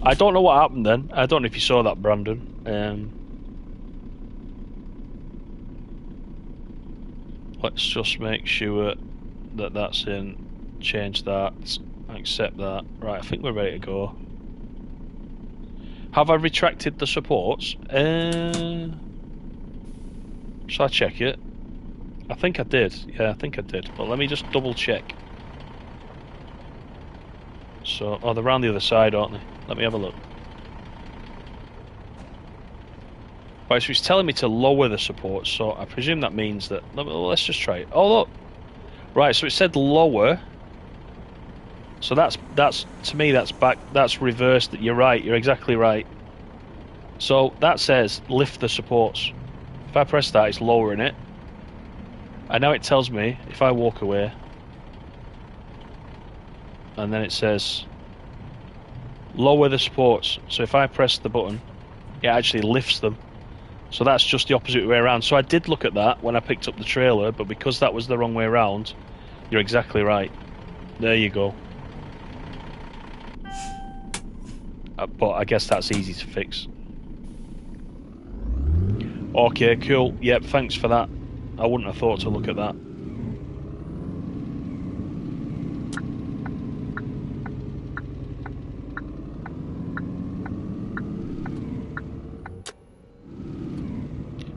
I don't know what happened then. I don't know if you saw that, Brandon. Let's just make sure that that's in. Change that. Accept that. Right, I think we're ready to go. Have I retracted the supports? Shall I check it? I think I did. Yeah, I think I did. But let me just double check. So, oh, they're around the other side, aren't they? Let me have a look. Right, so it's telling me to lower the supports, so I presume that means that... Let's just try it. Oh, look! Right, so it said lower. So that's to me, that's reversed. You're right, you're exactly right. So that says lift the supports. If I press that, it's lowering it. And now it tells me, if I walk away, and then it says lower the supports. So if I press the button, it actually lifts them. So that's just the opposite way around. So I did look at that when I picked up the trailer, but because that was the wrong way around, you're exactly right. There you go. But I guess that's easy to fix. Okay, cool. Yep, thanks for that. I wouldn't have thought to look at that.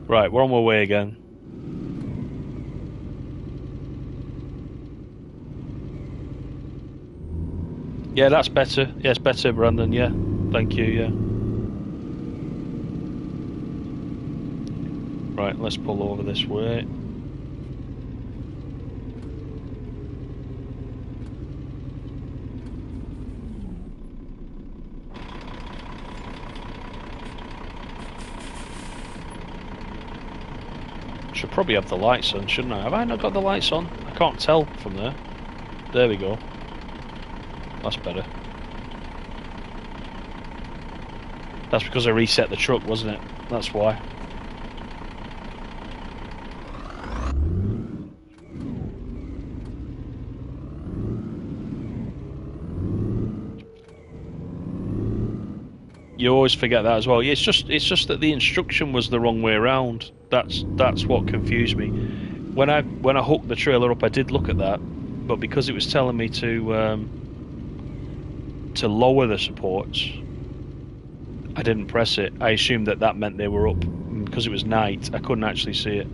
Right, we're on our way again. Yeah, that's better. Yeah, it's better, Brandon. Yeah, thank you. Yeah. Right, let's pull over this way. Should probably have the lights on, shouldn't I? Have I not got the lights on? I can't tell from there. There we go. That's better. That's because I reset the truck, wasn't it? That's why. You always forget that as well. It's just that the instruction was the wrong way around. That's what confused me. When I hooked the trailer up, I did look at that, but because it was telling me to lower the supports, I didn't press it. I assumed that meant they were up. Because it was night, I couldn't actually see it.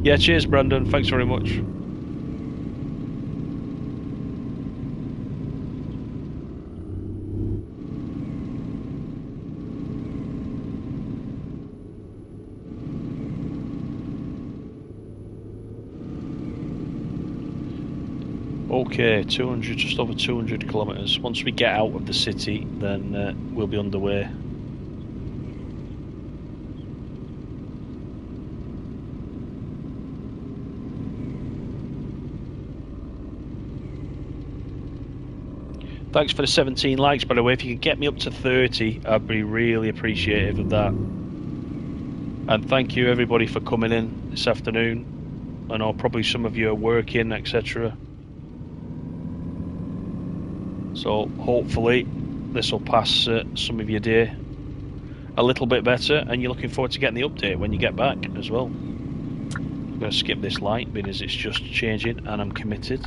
Yeah, cheers, Brandon. Thanks very much. Okay, 200, just over 200 kilometres. Once we get out of the city, then we'll be underway. Thanks for the 17 likes, by the way. If you could get me up to 30, I'd be really appreciative of that. And thank you, everybody, for coming in this afternoon. I know probably some of you are working, etc. So hopefully this will pass some of your day a little bit better, and you're looking forward to getting the update when you get back as well. I'm going to skip this light because it's just changing and I'm committed.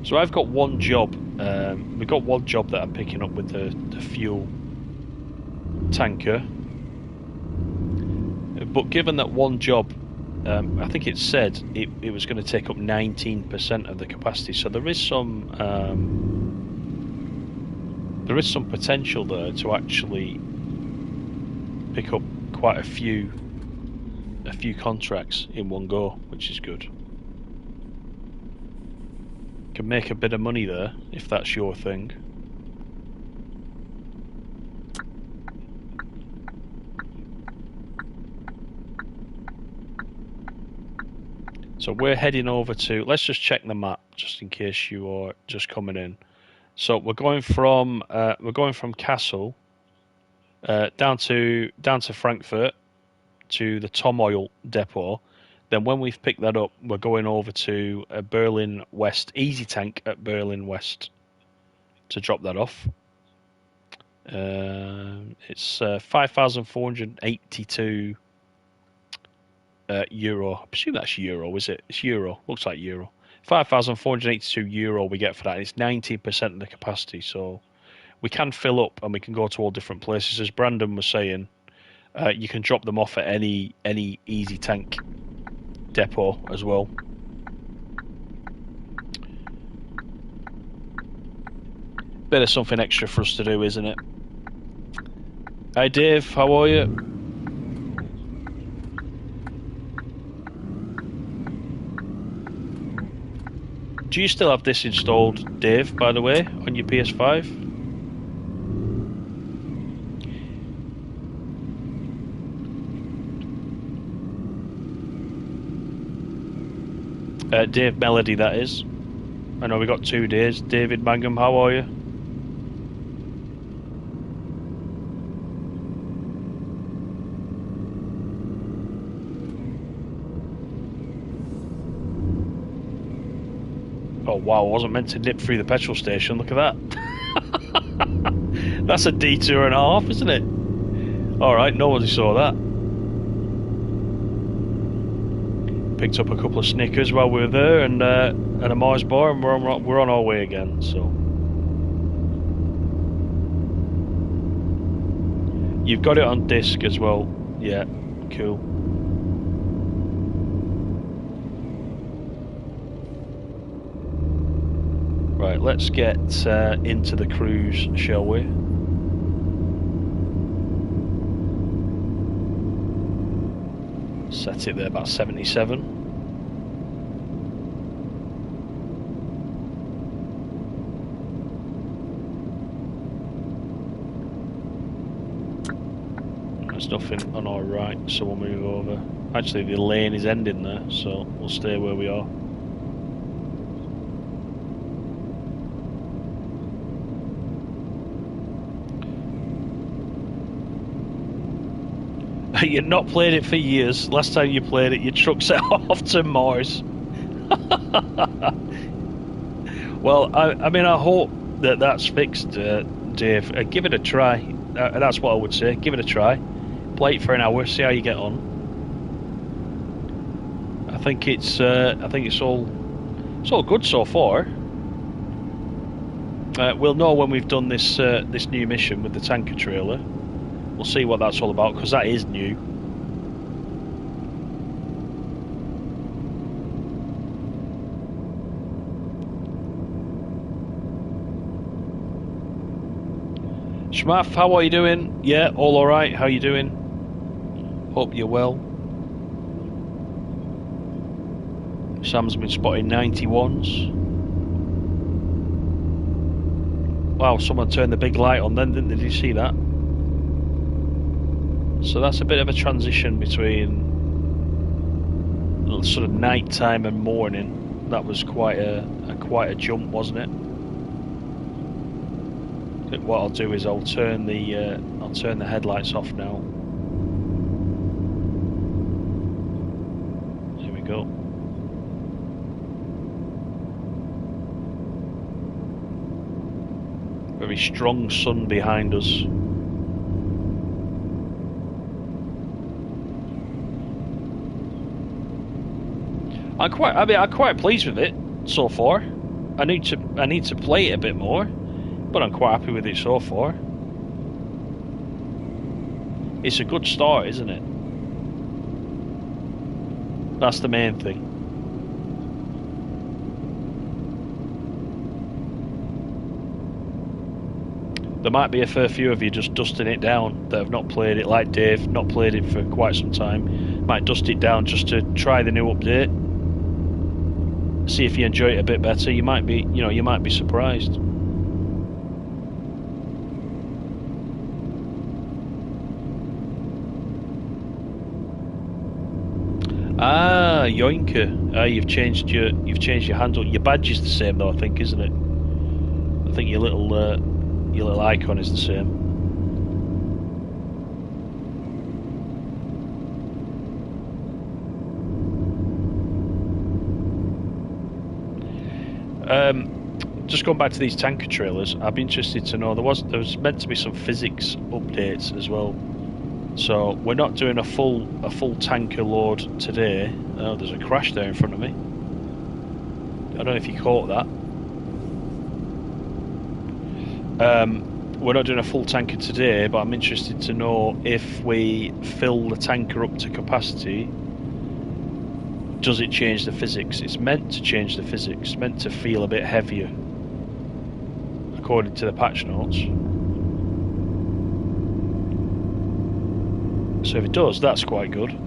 So I've got one job. We've got one job that I'm picking up with the fuel tanker, but given that one job, I think it said it was going to take up 19% of the capacity, so there is some potential there to actually pick up quite a few contracts in one go, which is good. Can make a bit of money there if that's your thing. So we're heading over to, let's just check the map just in case you are just coming in. So we're going from Kassel down to Frankfurt to the Tom Oil depot. Then when we've picked that up, we're going over to Berlin West, Easy Tank at Berlin West to drop that off. It's 5,482 euro. I presume that's euro, is it? It's euro. Looks like euro. 5,482 euro we get for that. It's 19% of the capacity, so we can fill up and we can go to all different places. As Brandon was saying, you can drop them off at any Easy Tank depot as well. Bit of something extra for us to do, isn't it? Hi Dave, how are you? Do you still have this installed, Dave, by the way, on your PS5? Dave Melody, that is. I know we got 2 days. David Mangum, how are you? Oh wow, I wasn't meant to nip through the petrol station. Look at that. That's a detour and a half, isn't it? Alright, nobody saw that. Picked up a couple of Snickers while we were there and a Mars bar, and we're on our way again. So you've got it on disc as well. Yeah, cool. Right, let's get into the cruise, shall we? Set it there about 77. There's nothing on our right, so we'll move over. Actually, the lane is ending there, so we'll stay where we are. You've not played it for years. Last time you played it, your truck set off to Mars. Well, I mean, I hope that that's fixed, Dave. Give it a try. That's what I would say. Give it a try. Play it for an hour. See how you get on. I think it's all good so far. We'll know when we've done this new mission with the tanker trailer. We'll see what that's all about, because that is new. Shmaf, how are you doing? Yeah, all alright. How you doing? Hope you're well. Sam's been spotting 91s. Wow, someone turned the big light on then, didn't they? Did you see that? So that's a bit of a transition between sort of night time and morning. That was quite a jump, wasn't it? What I'll do is I'll turn the headlights off now. Here we go. Very strong sun behind us. I'm quite pleased with it so far. I need to play it a bit more, but I'm quite happy with it so far. It's a good start, isn't it? That's the main thing. There might be a fair few of you just dusting it down that have not played it, like Dave, not played it for quite some time. Might dust it down just to try the new update. See if you enjoy it a bit better. You might be surprised. Ah, Yoinker. You've changed your handle. Your badge is the same though, I think, isn't it? I think your little icon is the same. Just going back to these tanker trailers, I'd be interested to know there was meant to be some physics updates as well. So we're not doing a full tanker load today. Oh, there's a crash there in front of me. I don't know if you caught that. We're not doing a full tanker today, but I'm interested to know if we fill the tanker up to capacity, does it change the physics? It's meant to change the physics, meant to feel a bit heavier, according to the patch notes. So if it does, that's quite good.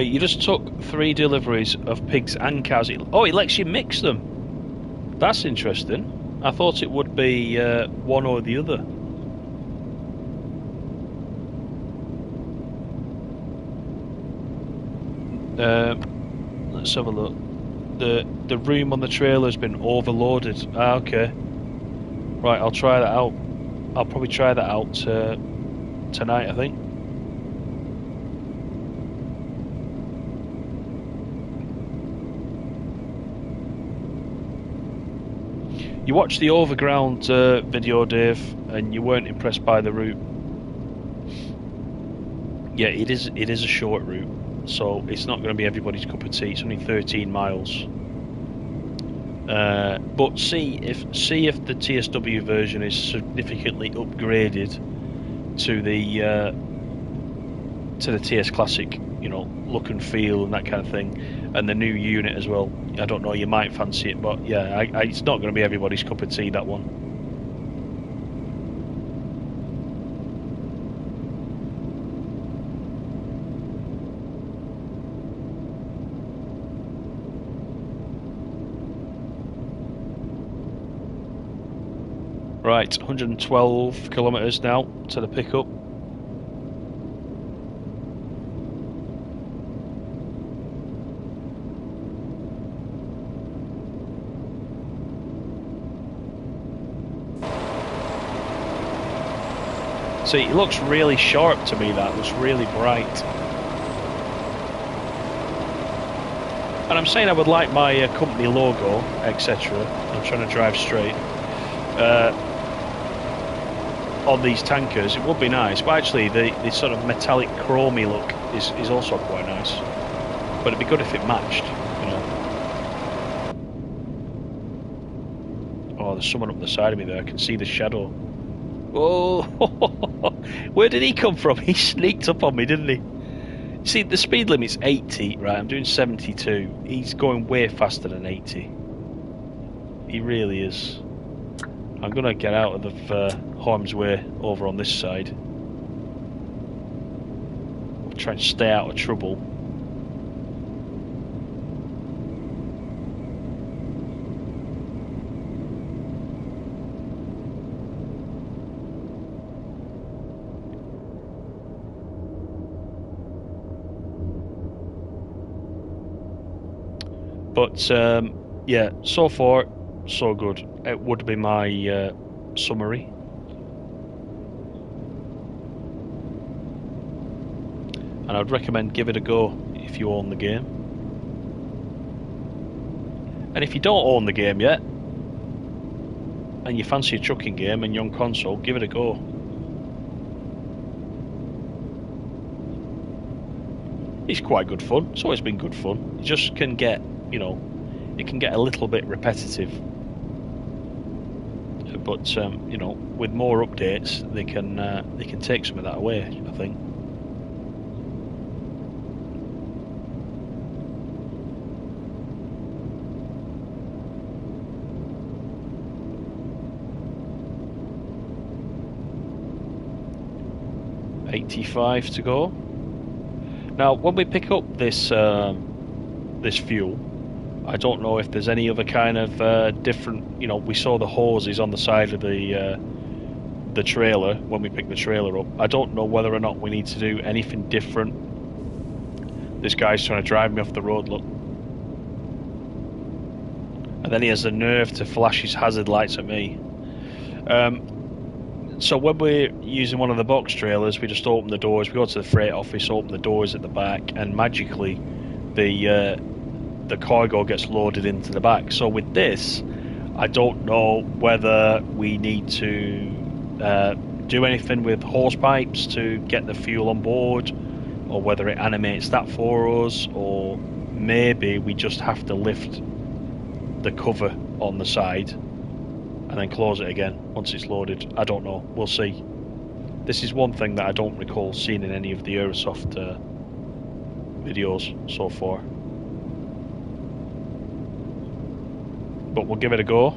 You just took 3 deliveries of pigs and cows. Oh, it lets you mix them. That's interesting. I thought it would be one or the other. Let's have a look. The room on the trailer has been overloaded. Ah, okay. Right, I'll try that out. I'll probably try that out tonight, I think. You watched the overground video, Dave, and you weren't impressed by the route. Yeah, it is a short route, so it's not going to be everybody's cup of tea. It's only 13 miles. But see if the TSW version is significantly upgraded to the TS Classic, you know, look and feel and that kind of thing, and the new unit as well. I don't know, you might fancy it, but yeah, it's not going to be everybody's cup of tea, that one. Right, 112 kilometres now to the pickup. See, it looks really sharp to me, that looks really bright. And I'm saying I would like my company logo, etc. I'm trying to drive straight. On these tankers, it would be nice, but actually the sort of metallic chromey look is also quite nice. But it'd be good if it matched, you know. Oh, there's someone up the side of me there, I can see the shadow. Oh, where did he come from? He sneaked up on me, didn't he? See, the speed limit's 80, right? I'm doing 72. He's going way faster than 80. He really is. I'm going to get out of harm's way over on this side. I'll try and stay out of trouble. But yeah, so far so good. It would be my summary. And I'd recommend give it a go if you own the game. And if you don't own the game yet, and you fancy a trucking game and you're on console, give it a go. It's quite good fun. It's always been good fun. You just can get, you know, it can get a little bit repetitive. But you know, with more updates, they can take some of that away, I think. $85 to go. Now, when we pick up this this fuel, I don't know if there's any other kind of different. You know, we saw the hoses on the side of the trailer when we picked the trailer up. I don't know whether or not we need to do anything different. This guy's trying to drive me off the road, look. And then he has the nerve to flash his hazard lights at me. So when we're using one of the box trailers, we just open the doors, we go to the freight office, open the doors at the back, and magically the cargo gets loaded into the back. So with this, I don't know whether we need to do anything with hose pipes to get the fuel on board, or whether it animates that for us, or maybe we just have to lift the cover on the side and then close it again once it's loaded. I don't know. We'll see. This is one thing that I don't recall seeing in any of the Aerosoft videos so far. But we'll give it a go.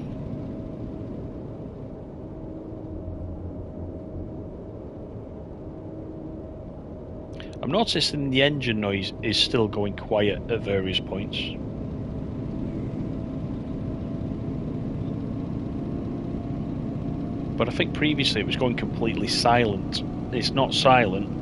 I'm noticing the engine noise is still going quiet at various points. But I think previously it was going completely silent. It's not silent.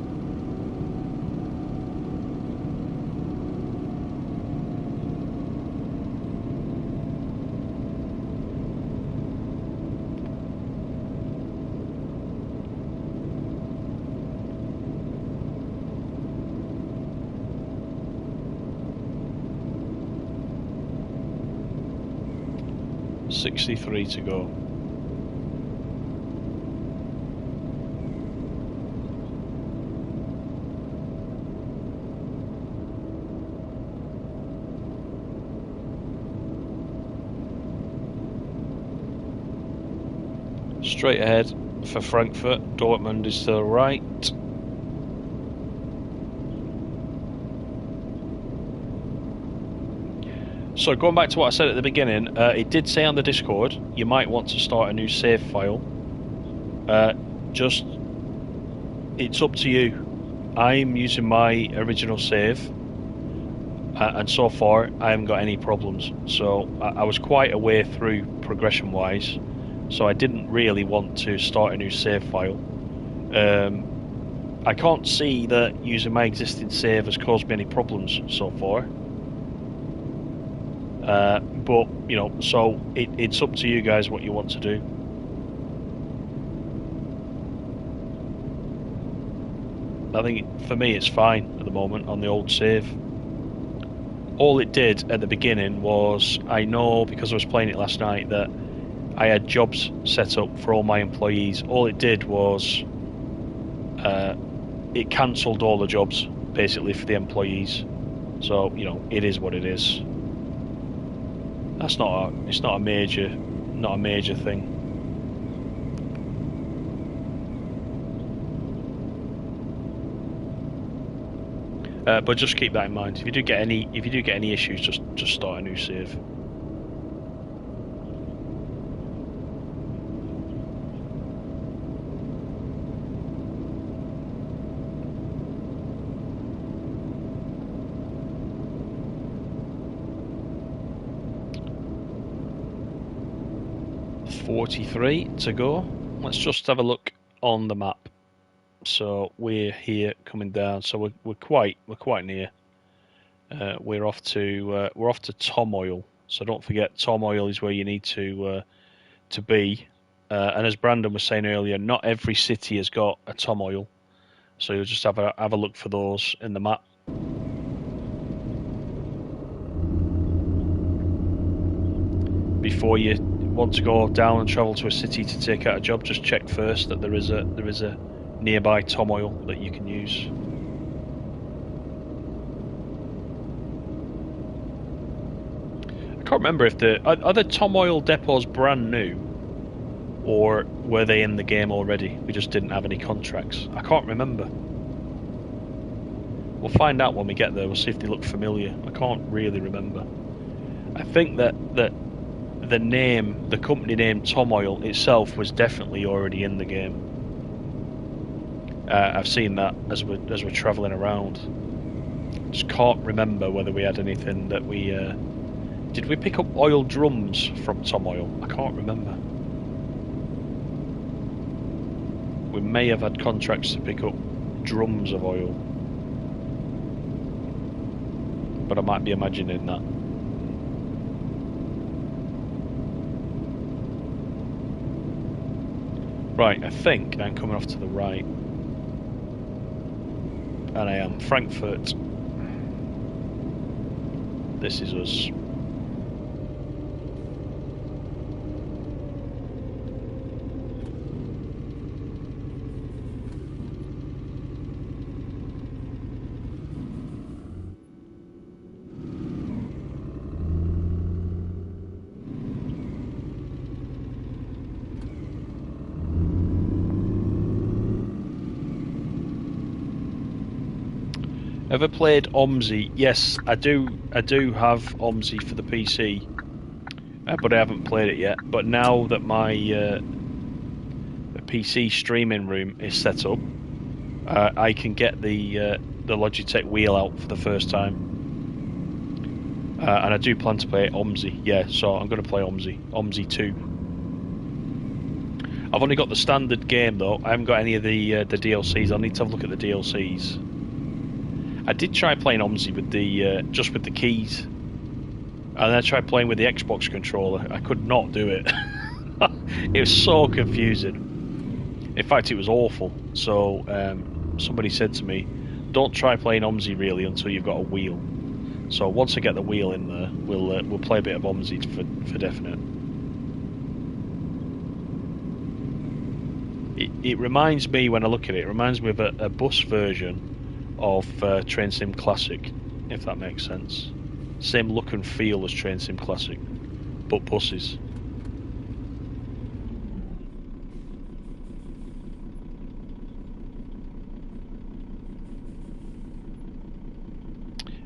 .63 to go. Straight ahead for Frankfurt. Dortmund is to the right. So going back to what I said at the beginning, it did say on the Discord you might want to start a new save file. It's up to you. I'm using my original save, and so far I haven't got any problems. So I was quite a way through progression wise, so I didn't really want to start a new save file. I can't see that using my existing save has caused me any problems so far. But, you know, so it's up to you guys what you want to do. I think for me it's fine at the moment on the old save. All it did at the beginning was, I know because I was playing it last night, that I had jobs set up for all my employees. All it did was it cancelled all the jobs basically for the employees. So, you know, it is what it is. It's not a major thing. But just keep that in mind. If you do get any issues, just start a new save. .43 to go. Let's just have a look on the map. So we're here coming down. So we're quite near. We're off to Tom Oil. So don't forget, Tom Oil is where you need to be. And as Brandon was saying earlier, not every city has got a Tom Oil. So you'll just have a look for those in the map. Before you want to go down and travel to a city to take out a job, just check first that there is a nearby Tom Oil that you can use. I can't remember if are the Tom Oil depots brand new, or were they in the game already? We just didn't have any contracts. I can't remember. We'll find out when we get there. We'll see if they look familiar. I can't really remember. I think that the company name Tom Oil itself was definitely already in the game. I've seen that as we're travelling around. Just can't remember whether we had anything that we... Did we pick up oil drums from Tom Oil? I can't remember. We may have had contracts to pick up drums of oil. But I might be imagining that. Right, I think I'm coming off to the right. And I am Frankfurt. This is us. Ever played OMSI? Yes, I do. I do have OMSI for the PC, but I haven't played it yet. But now that my PC streaming room is set up, I can get the Logitech wheel out for the first time, and I do plan to play OMSI. Yeah, so I'm going to play OMSI 2. I've only got the standard game though. I haven't got any of the DLCs. I'll need to have a look at the DLCs. I did try playing OMSI with the just with the keys, and then I tried playing with the Xbox controller. I could not do it. It was so confusing. In fact, it was awful. So somebody said to me, "Don't try playing OMSI really until you've got a wheel." So once I get the wheel in there, we'll play a bit of OMSI for definite. It reminds me, when I look at it, it reminds me of a bus version of Train Sim Classic, if that makes sense. Same look and feel as Train Sim Classic, but buses.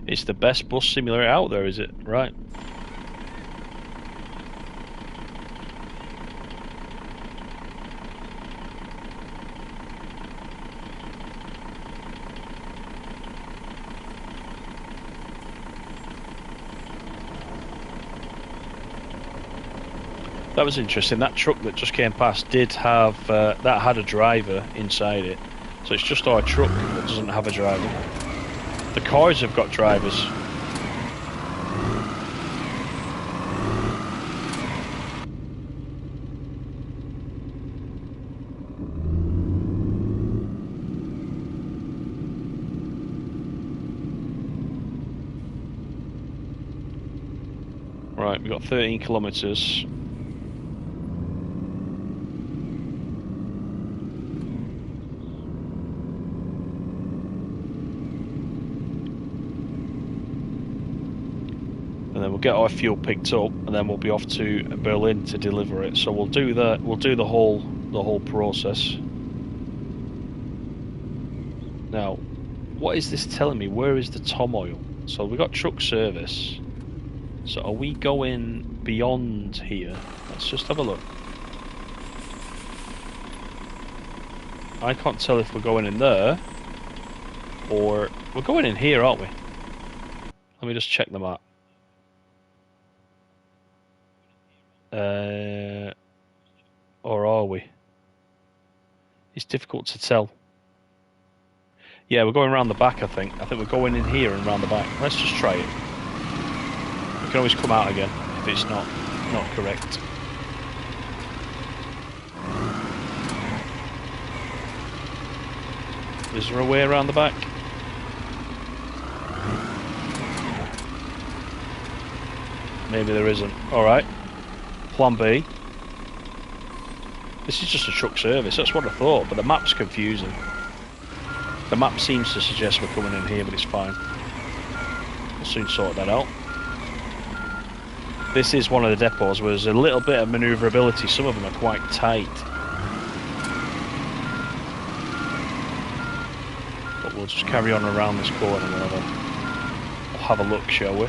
It's the best bus simulator out there, is it? Right. That was interesting. That truck that just came past did have that had a driver inside it, so it's just our truck that doesn't have a driver. The cars have got drivers. Right, we've got 13 kilometers. We'll get our fuel picked up, and then we'll be off to Berlin to deliver it. So we'll do that. We'll do the whole process. Now, what is this telling me? Where is the Tom Oil? So we got truck service. So are we going beyond here? Let's just have a look. I can't tell if we're going in there or we're going in here, aren't we? Let me just check the map. Or are we? It's difficult to tell. Yeah, we're going around the back, I think. I think we're going in here and around the back. Let's just try it. We can always come out again if it's not correct. Is there a way around the back? Maybe there isn't. Alright. Plan B. This is just a truck service, that's what I thought, but the map's confusing. The map seems to suggest we're coming in here, but it's fine. We'll soon sort that out. This is one of the depots where there's a little bit of manoeuvrability. Some of them are quite tight. But we'll just carry on around this corner and we'll have a look, shall we?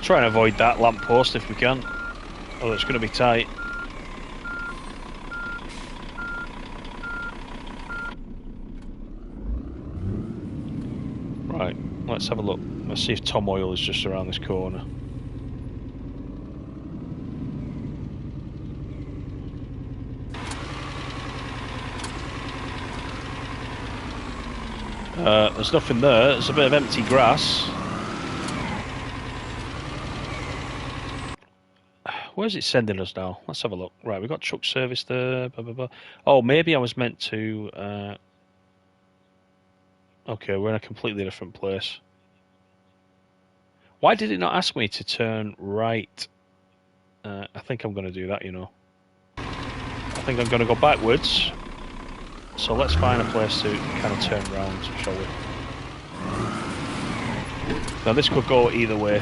Try and avoid that lamppost if we can. Oh, it's going to be tight. Right, let's have a look. Let's see if Tom Oil is just around this corner. There's nothing there. There's a bit of empty grass. Where's it sending us now? Let's have a look. Right, we've got truck service there. Blah, blah, blah. Oh, maybe I was meant to... Okay, we're in a completely different place. Why did it not ask me to turn right? I think I'm going to do that, you know. I think I'm going to go backwards. So let's find a place to kind of turn around, shall we? Now this could go either way.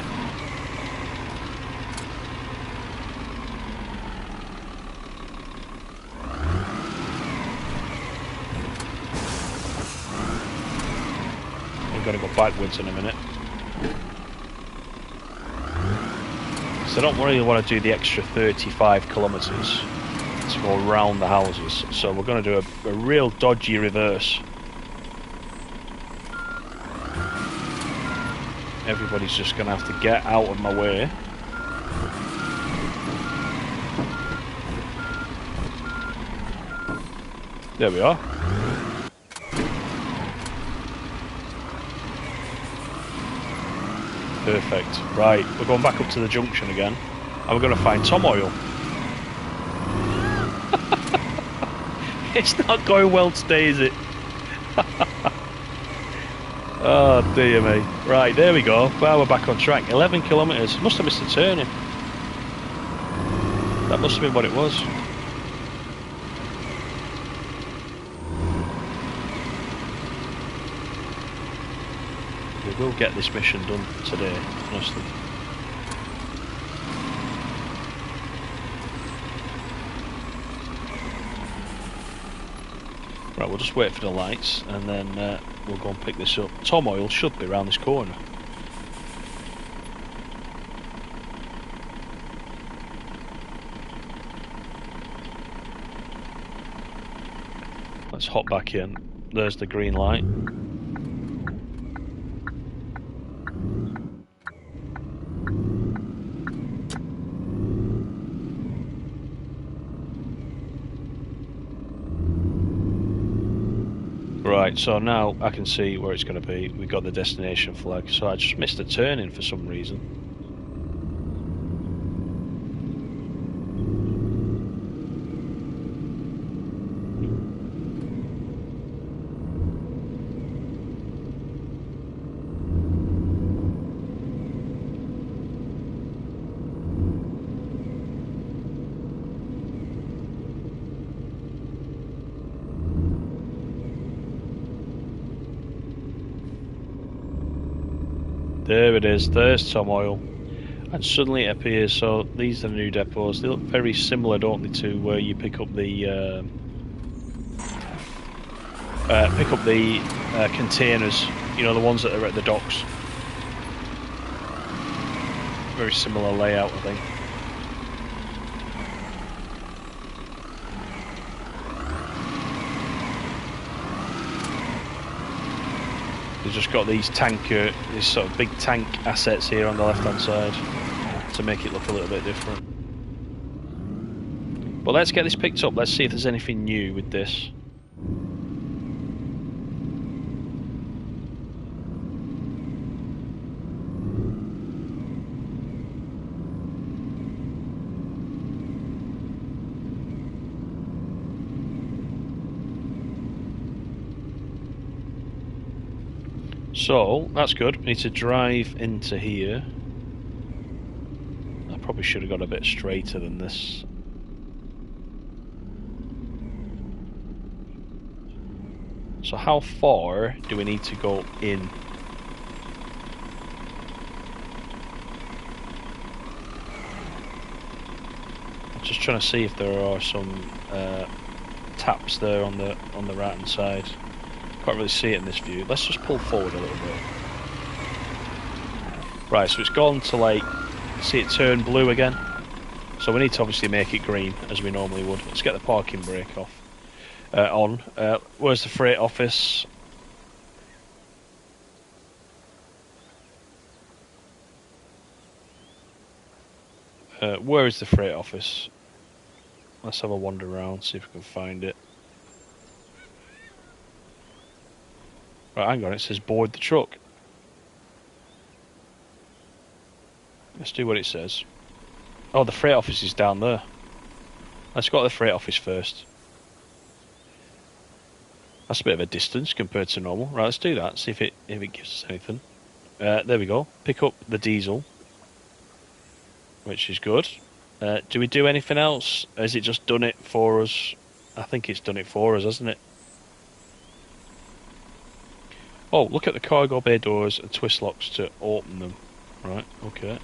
I'm going to go backwards in a minute. So I don't really want to do the extra 35 kilometres to go around the houses. So we're going to do a real dodgy reverse. Everybody's just going to have to get out of my way. There we are. Perfect. Right, we're going back up to the junction again. And we're going to find Tom Oil. It's not going well today, is it? Oh, dear me. Right, there we go. Well, we're back on track. 11 kilometres. Must have missed a turning. That must have been what it was. We will get this mission done today, honestly. Right, we'll just wait for the lights and then we'll go and pick this up. Tom Oil should be around this corner. Let's hop back in. There's the green light. Right, so now I can see where it's going to be. We've got the destination flag, so I just missed a turning for some reason. There it is, there's Tom Oil. And suddenly it appears, so these are the new depots. They look very similar, don't they, to where you pick up the containers, you know, the ones that are at the docks. Very similar layout, I think. They've just got these these sort of big tank assets here on the left-hand side to make it look a little bit different. But let's get this picked up. Let's see if there's anything new with this. So, that's good. We need to drive into here. I probably should have got a bit straighter than this. So how far do we need to go in? I'm just trying to see if there are some taps there on the right hand side. Can't really see it in this view. Let's just pull forward a little bit. Right, so it's gone to, like, see it turn blue again. So we need to obviously make it green, as we normally would. Let's get the parking brake off. On. Where's the freight office? Where is the freight office? Let's have a wander around, see if we can find it. Right, hang on, it says board the truck. Let's do what it says. Oh, the freight office is down there. Let's go to the freight office first. That's a bit of a distance compared to normal. Right, let's do that, see if it gives us anything. There we go. Pick up the diesel, which is good. Do we do anything else? Has it just done it for us? I think it's done it for us, hasn't it? Oh, look at the cargo bay doors and twist locks to open them. Right, okay.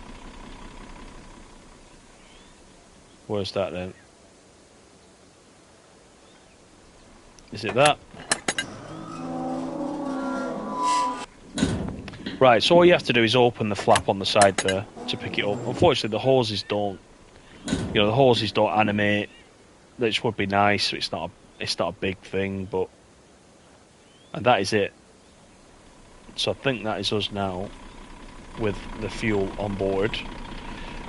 Where's that then? Is it that? Right, so all you have to do is open the flap on the side there to pick it up. Unfortunately, the hoses don't. You know, the hoses don't animate, which would be nice. It's not a big thing, but and that is it. So I think that is us now with the fuel on board,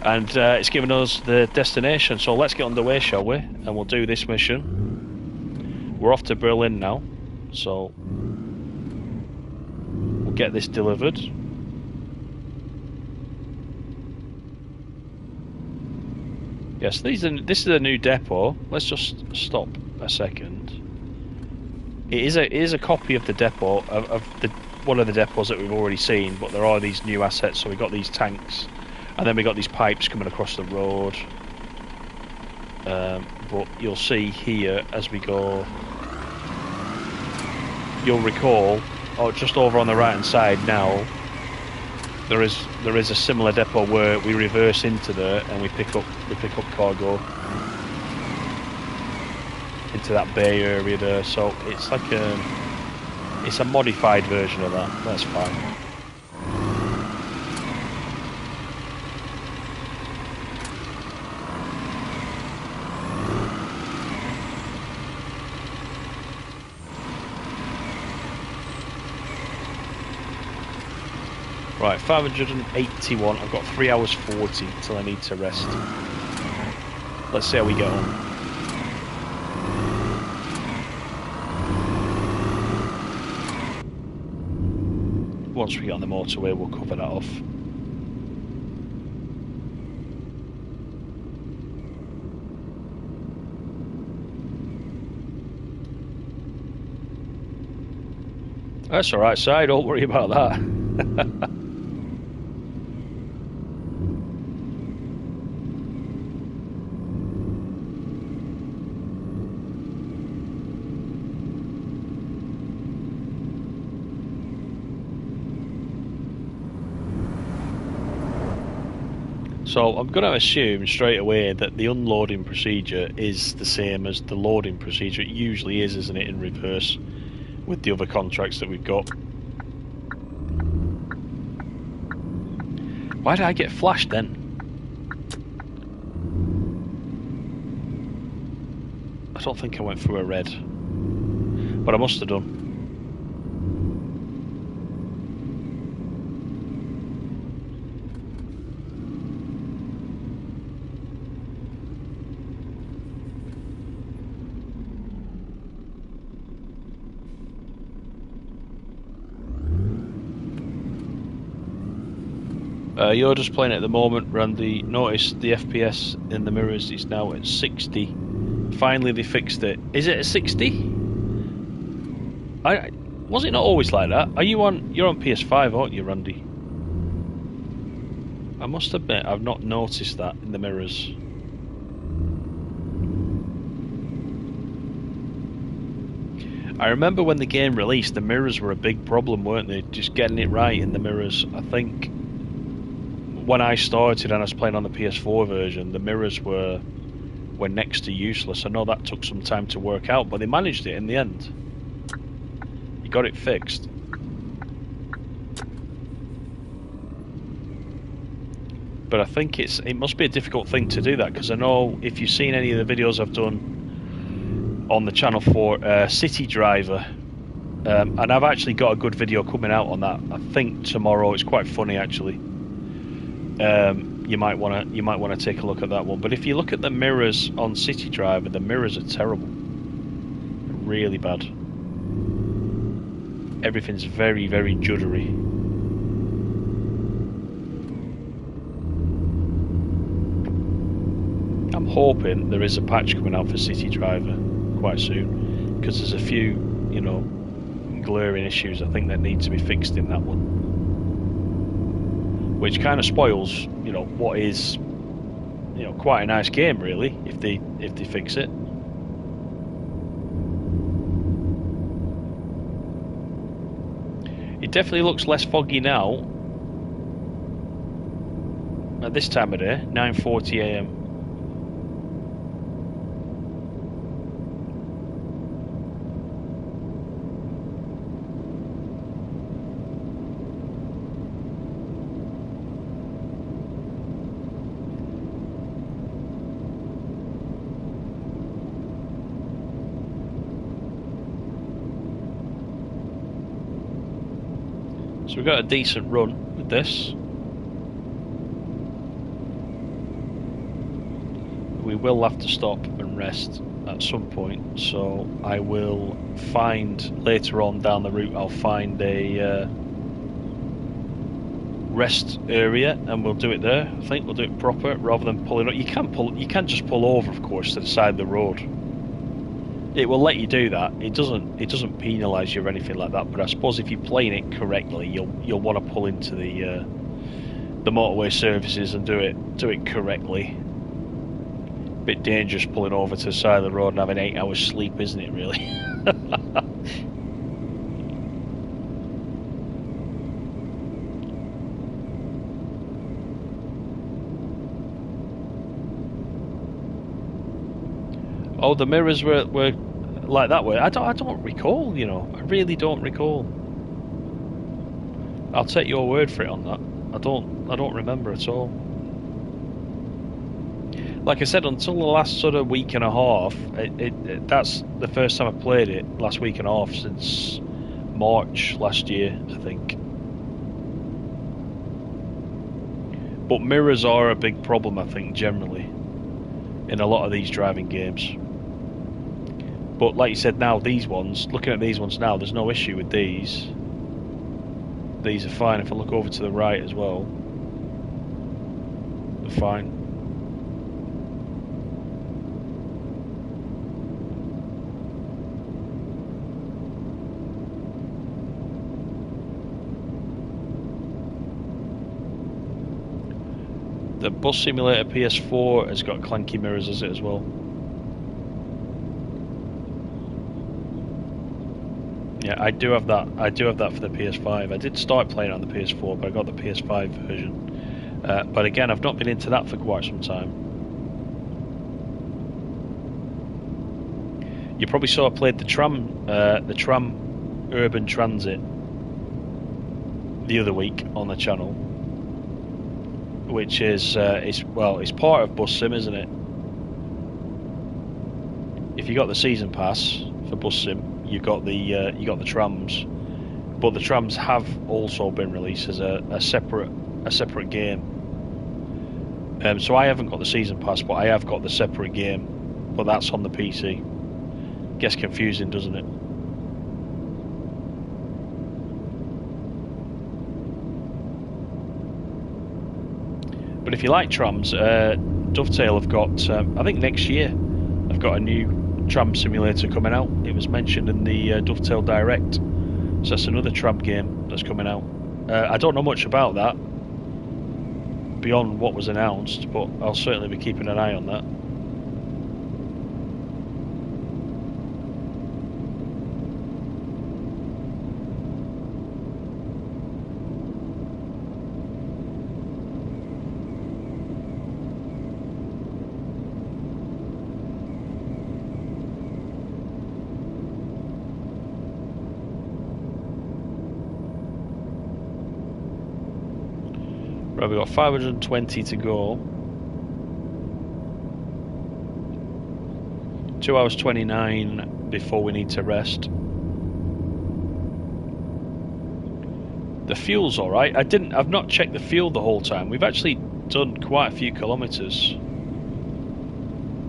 and it's given us the destination. So let's get underway, shall we? And we'll do this mission. We're off to Berlin now, so we'll get this delivered. Yes, this is a new depot. Let's just stop a second. It is a copy of the depot of one of the depots that we've already seen, but there are these new assets. So we got these tanks, and then we got these pipes coming across the road. But you'll see here as we go. You'll recall, just over on the right hand side now. There is a similar depot where we reverse into there and we pick up cargo into that bay area there. So it's like it's a modified version of that. That's fine. Right, 581. I've got 3 hours 40 till I need to rest. Let's see how we get on. Once we get on the motorway, we'll cover that off. That's alright, Si, don't worry about that. So I'm going to assume straight away that the unloading procedure is the same as the loading procedure. It usually is, isn't it, in reverse with the other contracts that we've got. Why did I get flashed then? I don't think I went through a red, but I must have done. You're just playing it at the moment, Randy. Notice the FPS in the mirrors is now at 60. Finally they fixed it. Is it at 60? Was it not always like that? You're on PS5, aren't you, Randy? I must admit I've not noticed that in the mirrors. I remember when the game released, the mirrors were a big problem, weren't they? Just getting it right in the mirrors. I think when I started and I was playing on the PS4 version, the mirrors were next to useless. I know that took some time to work out, but they managed it in the end. You got it fixed. But I think it must be a difficult thing to do that, because I know if you've seen any of the videos I've done on the channel for City Driver, and I've actually got a good video coming out on that. I think tomorrow. It's quite funny actually. You might want to take a look at that one. But if you look at the mirrors on City Driver, the mirrors are terrible, really bad. Everything's very, very juddery. I'm hoping there is a patch coming out for City Driver quite soon, because there's a few, you know, glaring issues I think that need to be fixed in that one, which kind of spoils, you know, what is, you know, quite a nice game really if they fix it. It definitely looks less foggy now at this time of day, 9:40 AM. So we've got a decent run with this. We will have to stop and rest at some point, so I will find later on down the route, I'll find a rest area and we'll do it there. I think we'll do it proper rather than pulling up. You can just pull over, of course, to the side of the road. It will let you do that. It doesn't penalise you or anything like that. But I suppose if you're playing it correctly, you'll want to pull into the motorway services and do it correctly. Bit dangerous pulling over to the side of the road and having 8 hours sleep, isn't it? Really. Oh, the mirrors were like that way. I don't recall, you know. I really don't recall. I'll take your word for it on that. I don't remember at all. Like I said, until the last sort of week and a half, that's the first time I played it. Last week and a half since March last year, I think. But mirrors are a big problem, I think, generally in a lot of these driving games. But like you said, now these ones, looking at these ones now, there's no issue with these. These are fine. If I look over to the right as well, they're fine. The Bus Simulator PS4 has got clanky mirrors, has it, as well? Yeah, I do have that. I do have that for the PS5. I did start playing it on the PS4, but I got the PS5 version. But again, I've not been into that for quite some time. You probably saw I played the tram Urban Transit the other week on the channel, which is it's part of Bus Sim, isn't it? If you got the season pass for Bus Sim, you got the trams, but the trams have also been released as a separate game. So I haven't got the season pass, but I have got the separate game, but that's on the PC. Gets confusing, doesn't it? But if you like trams, Dovetail have got, I think next year, they've got a new tram simulator coming out. It was mentioned in the Dovetail Direct, so that's another tram game that's coming out. I don't know much about that beyond what was announced, but I'll certainly be keeping an eye on that. Right, we've got 520 to go. 2 hours 29 before we need to rest. The fuel's alright. I've not checked the fuel the whole time. We've actually done quite a few kilometres.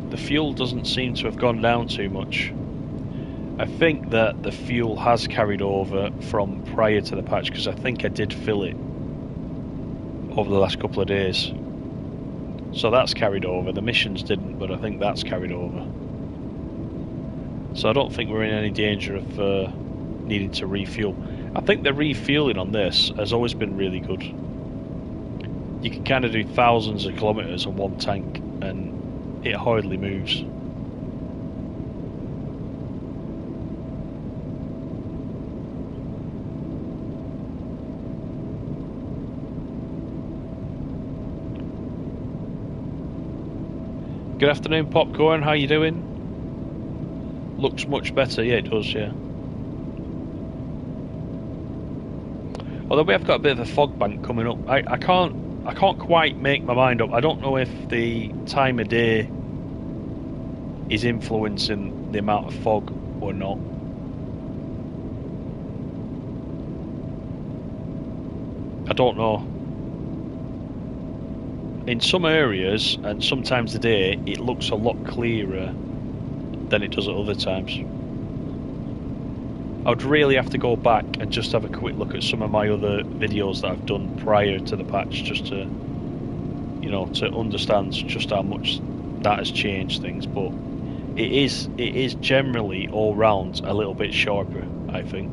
The fuel doesn't seem to have gone down too much. I think that the fuel has carried over from prior to the patch, because I think I did fill it over the last couple of days. So that's carried over. The missions didn't, but I think that's carried over. So I don't think we're in any danger of needing to refuel. I think the refueling on this has always been really good. You can kind of do thousands of kilometres on one tank and it hardly moves. Good afternoon, Popcorn. How you doing? Looks much better. Yeah, it does. Yeah. Although we have got a bit of a fog bank coming up. I can't quite make my mind up. I don't know if the time of day is influencing the amount of fog or not. I don't know. In some areas and sometimes the day it looks a lot clearer than it does at other times. I would really have to go back and just have a quick look at some of my other videos that I've done prior to the patch, just to, you know, to understand just how much that has changed things. But it is generally all round a little bit sharper, I think.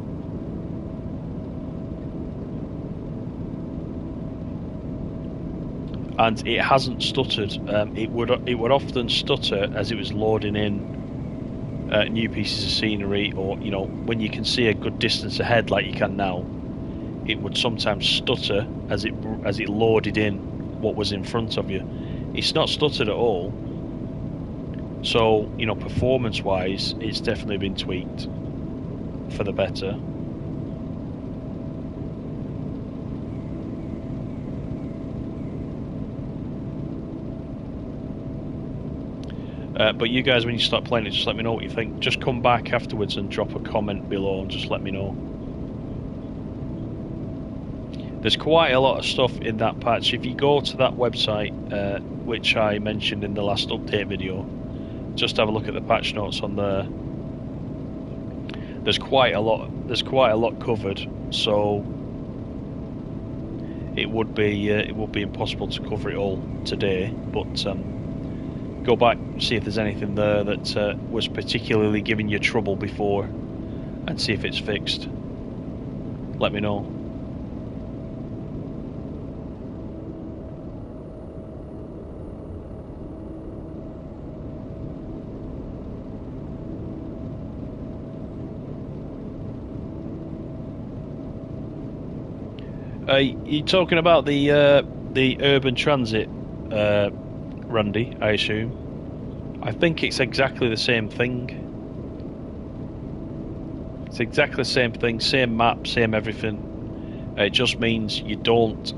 And it hasn't stuttered. It would often stutter as it was loading in new pieces of scenery, or you know, when you can see a good distance ahead like you can now, it would sometimes stutter as it loaded in what was in front of you. It's not stuttered at all. So, you know, performance wise it's definitely been tweaked for the better. But you guys, when you start playing it, just let me know what you think. Just come back afterwards and drop a comment below and just let me know. There's quite a lot of stuff in that patch. If you go to that website, which I mentioned in the last update video, just have a look at the patch notes on there. There's quite a lot covered, so it would be impossible to cover it all today. But go back, see if there's anything there that was particularly giving you trouble before, and see if it's fixed. Let me know. You're talking about the urban transit, Randy, I assume. I think it's exactly the same thing. It's exactly the same thing, same map, same everything. It just means you don't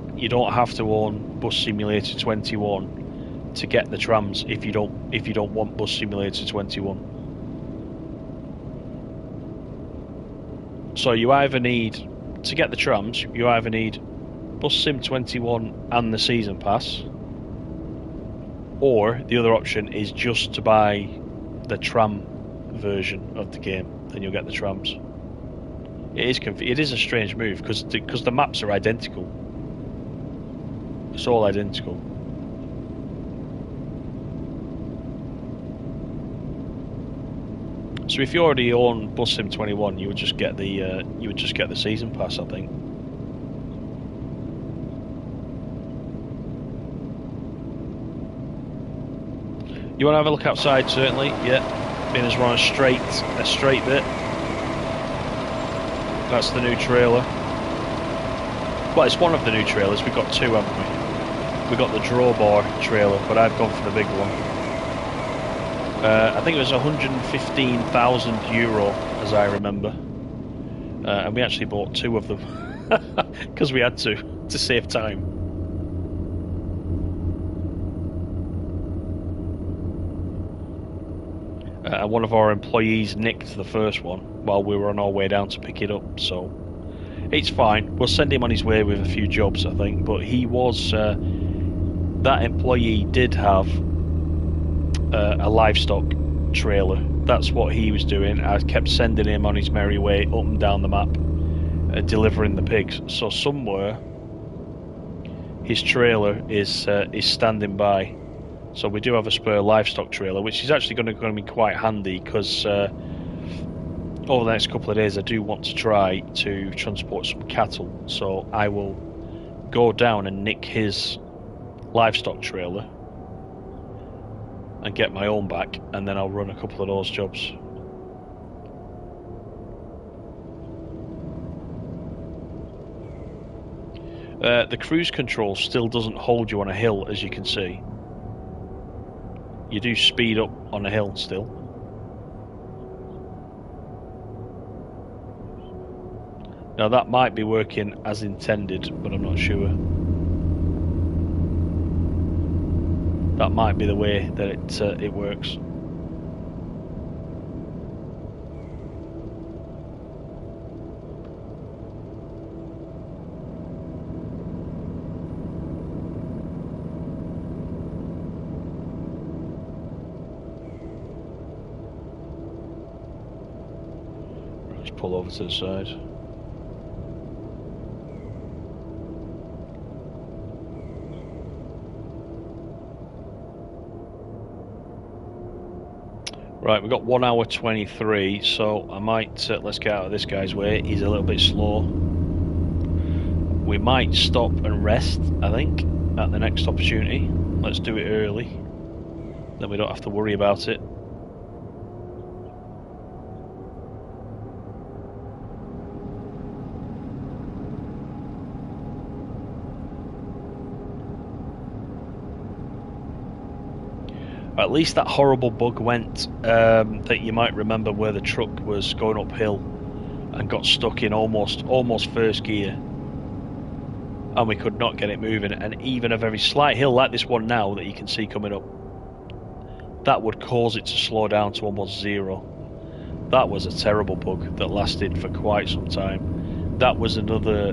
have to own Bus Simulator 21 to get the trams if you don't want Bus Simulator 21. So you either need, to get the trams, you either need Bus Sim 21 and the season pass, or the other option is just to buy the tram version of the game, then you'll get the trams. It is a strange move because the maps are identical. It's all identical. So if you already own Bus Sim 21, you would just get the season pass, I think. You want to have a look outside, certainly. Yeah, being as we're on a straight bit. That's the new trailer. Well, it's one of the new trailers. We've got two, haven't we? We got the drawbar trailer, but I've gone for the big one. I think it was €115,000, as I remember, and we actually bought two of them because we had to save time. One of our employees nicked the first one while we were on our way down to pick it up, so it's fine. We'll send him on his way with a few jobs, I think. But he was that employee did have a livestock trailer. That's what he was doing. I kept sending him on his merry way up and down the map, delivering the pigs. So somewhere his trailer is standing by. So we do have a spare livestock trailer, which is actually going to be quite handy because over the next couple of days I do want to try to transport some cattle. So I will go down and nick his livestock trailer and get my own back, and then I'll run a couple of those jobs. The cruise control still doesn't hold you on a hill, as you can see. You do speed up on a hill still. Now that might be working as intended, but I'm not sure. That might be the way that it works. Let's pull over to the side. Right, we've got 1 hour 23, so I might, let's get out of this guy's way. He's a little bit slow. We might stop and rest, I think, at the next opportunity. Let's do it early, then we don't have to worry about it. At least that horrible bug went, that you might remember, where the truck was going uphill and got stuck in almost first gear, and we could not get it moving. And even a very slight hill like this one now that you can see coming up, that would cause it to slow down to almost zero. That was a terrible bug that lasted for quite some time. That was another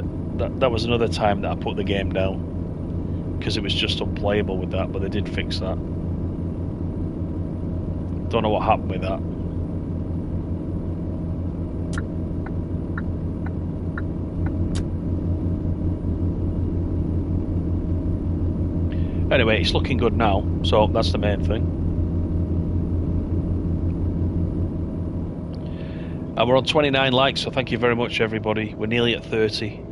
time that I put the game down because it was just unplayable with that, but they did fix that. Don't know what happened with that. Anyway, it's looking good now, so that's the main thing. And we're on 29 likes, so thank you very much, everybody. We're nearly at 30.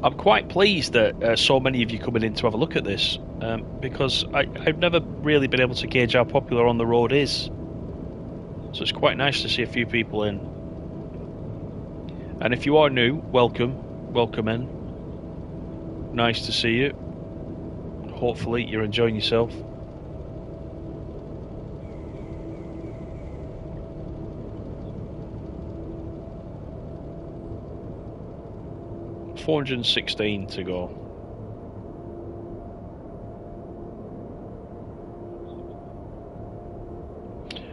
I'm quite pleased that so many of you coming in to have a look at this, because I've never really been able to gauge how popular On The Road is. So it's quite nice to see a few people in. And if you are new, welcome in. Nice to see you. Hopefully you're enjoying yourself. $416 to go.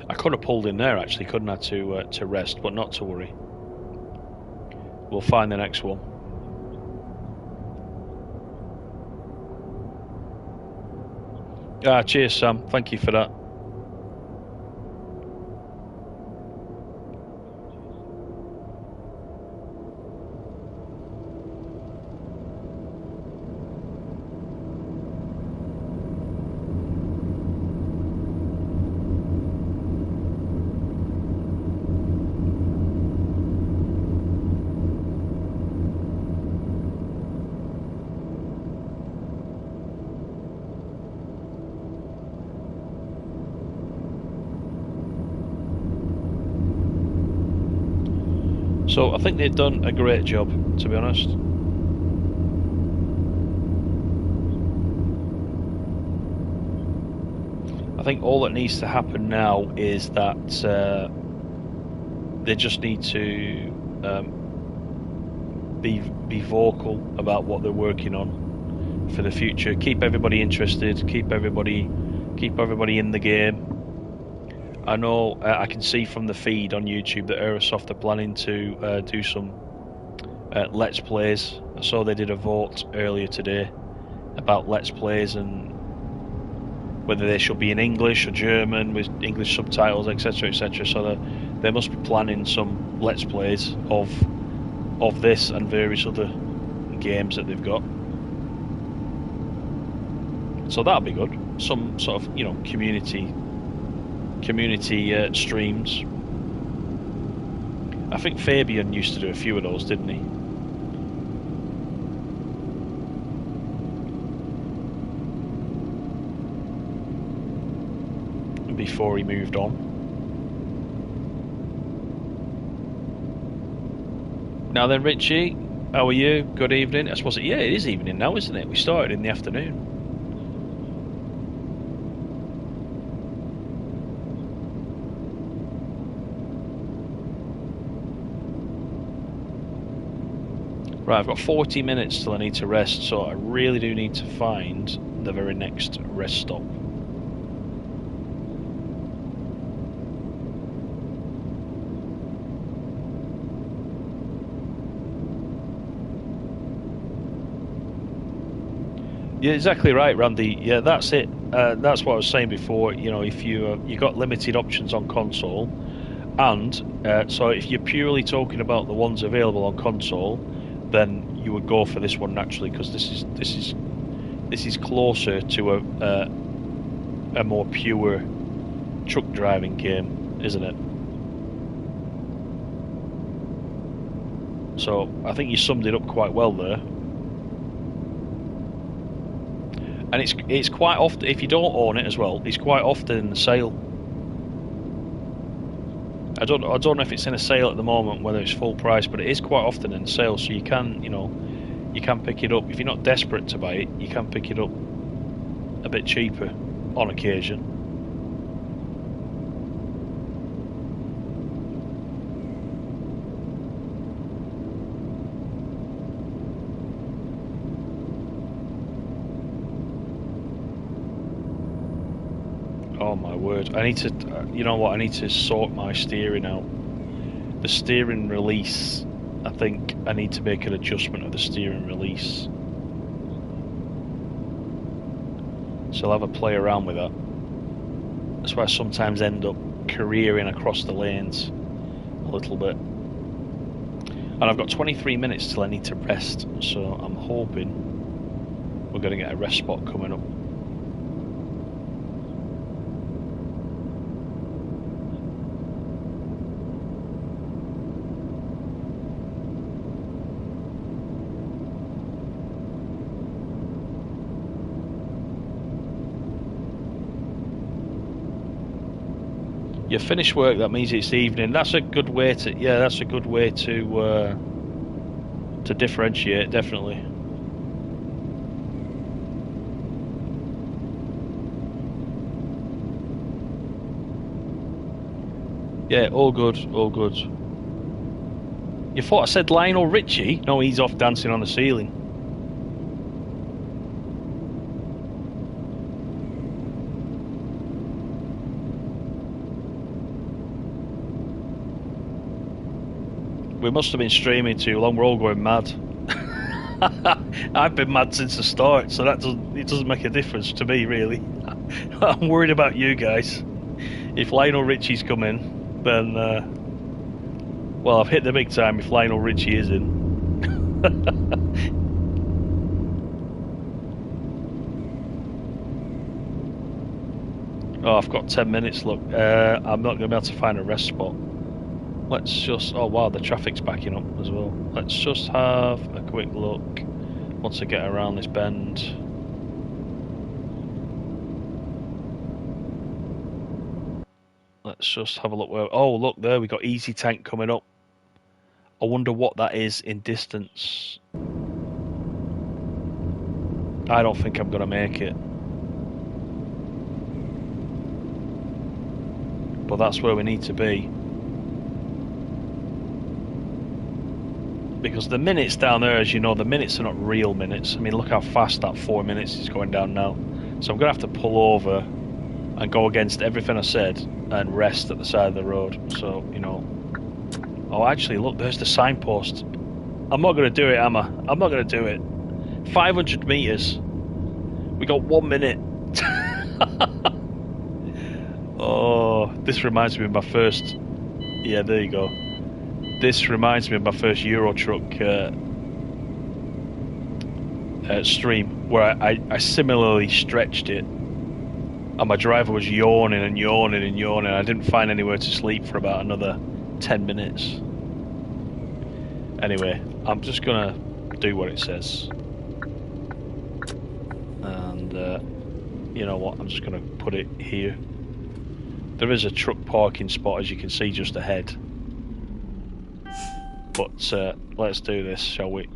I could have pulled in there actually, couldn't I, to rest, but not to worry. We'll find the next one. Cheers, Sam. Thank you for that. So I think they've done a great job, to be honest. I think all that needs to happen now is that they just need to be vocal about what they're working on, for the future. Keep everybody interested. Keep everybody in the game. I know I can see from the feed on YouTube that Aerosoft are planning to do some Let's Plays. I saw they did a vote earlier today about Let's Plays and whether they should be in English or German with English subtitles, etc., etc. So they must be planning some Let's Plays of this and various other games that they've got. So that'll be good. Some sort of, you know, community streams. I think Fabian used to do a few of those, didn't he? Before he moved on. Now then, Richie, how are you? Good evening. I suppose it is evening now, isn't it? We started in the afternoon. Right, I've got 40 minutes till I need to rest, so I really do need to find the very next rest stop. You're exactly right, Randy. Yeah, that's it. That's what I was saying before. You know, if you got limited options on console, and so if you're purely talking about the ones available on console, then you would go for this one naturally, because this is closer to a more pure truck driving game, isn't it? So I think you summed it up quite well there. And it's quite often, if you don't own it as well, it's quite often in the sale. I don't know if it's in a sale at the moment, whether it's full price, but it is quite often in the sale, so you can, you know, you can pick it up. If you're not desperate to buy it, you can pick it up a bit cheaper on occasion. Oh my word, I need to, you know what, I need to sort my steering out. The steering release, I think I need to make an adjustment of the steering release. So I'll have a play around with that. That's why I sometimes end up careering across the lanes a little bit. And I've got 23 minutes till I need to rest, so I'm hoping we're going to get a rest spot coming up. You finish work, that means it's evening. That's a good way to, yeah, that's a good way to differentiate, definitely. Yeah, all good, all good. You thought I said Lionel Richie? No, he's off dancing on the ceiling. We must have been streaming too long. We're all going mad. I've been mad since the start, so it doesn't make a difference to me really. I'm worried about you guys. If Lionel Richie's coming, then well, I've hit the big time if Lionel Richie is in. Oh, I've got 10 minutes. Look, I'm not going to be able to find a rest spot. Let's just, oh wow, the traffic's backing up as well. Let's just have a quick look once I get around this bend. Let's just have a look where, oh look there, we got Easy Tank coming up. I wonder what that is in distance. I don't think I'm going to make it. But that's where we need to be. because the minutes down there, as you know, the minutes are not real minutes. I mean, look how fast that 4 minutes is going down now. So I'm going to have to pull over and go against everything I said and rest at the side of the road. So, you know... Oh, actually, look, there's the signpost. I'm not going to do it, am I? I'm not going to do it. 500 metres. We got 1 minute. Oh, this reminds me of my first... Yeah, there you go. This reminds me of my first Euro Truck stream, where I similarly stretched it, and my driver was yawning and yawning and yawning. I didn't find anywhere to sleep for about another 10 minutes. Anyway, I'm just gonna do what it says, and you know what, I'm just gonna put it here. There is a truck parking spot, as you can see, just ahead. But let's do this, shall we?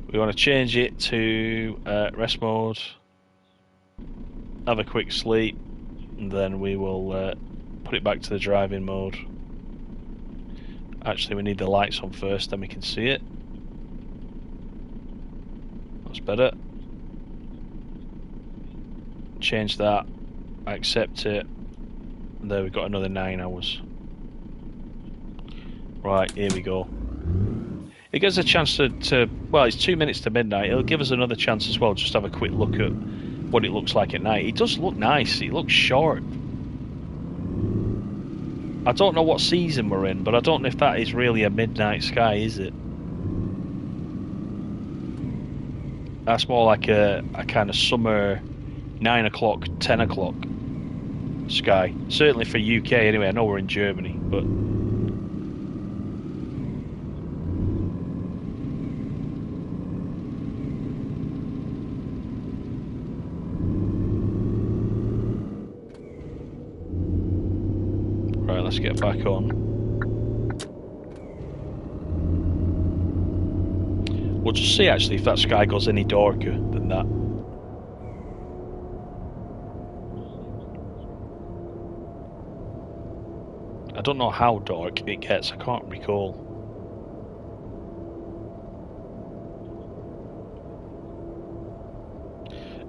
We want to change it to rest mode, have a quick sleep, and then we will put it back to the driving mode. Actually, we need the lights on first, then we can see it. That's better. Change that, accept it, and there we've got another 9 hours. Right, here we go. It gives us a chance to well, it's 2 minutes to midnight. It'll give us another chance as well, just to have a quick look at what it looks like at night. It does look nice. It looks sharp. I don't know what season we're in, but I don't know if that is really a midnight sky, is it? That's more like a kind of summer 9 o'clock, 10 o'clock sky. Certainly for UK anyway. I know we're in Germany, but... Right, let's get back on. We'll just see actually if that sky goes any darker than that. I don't know how dark it gets, I can't recall.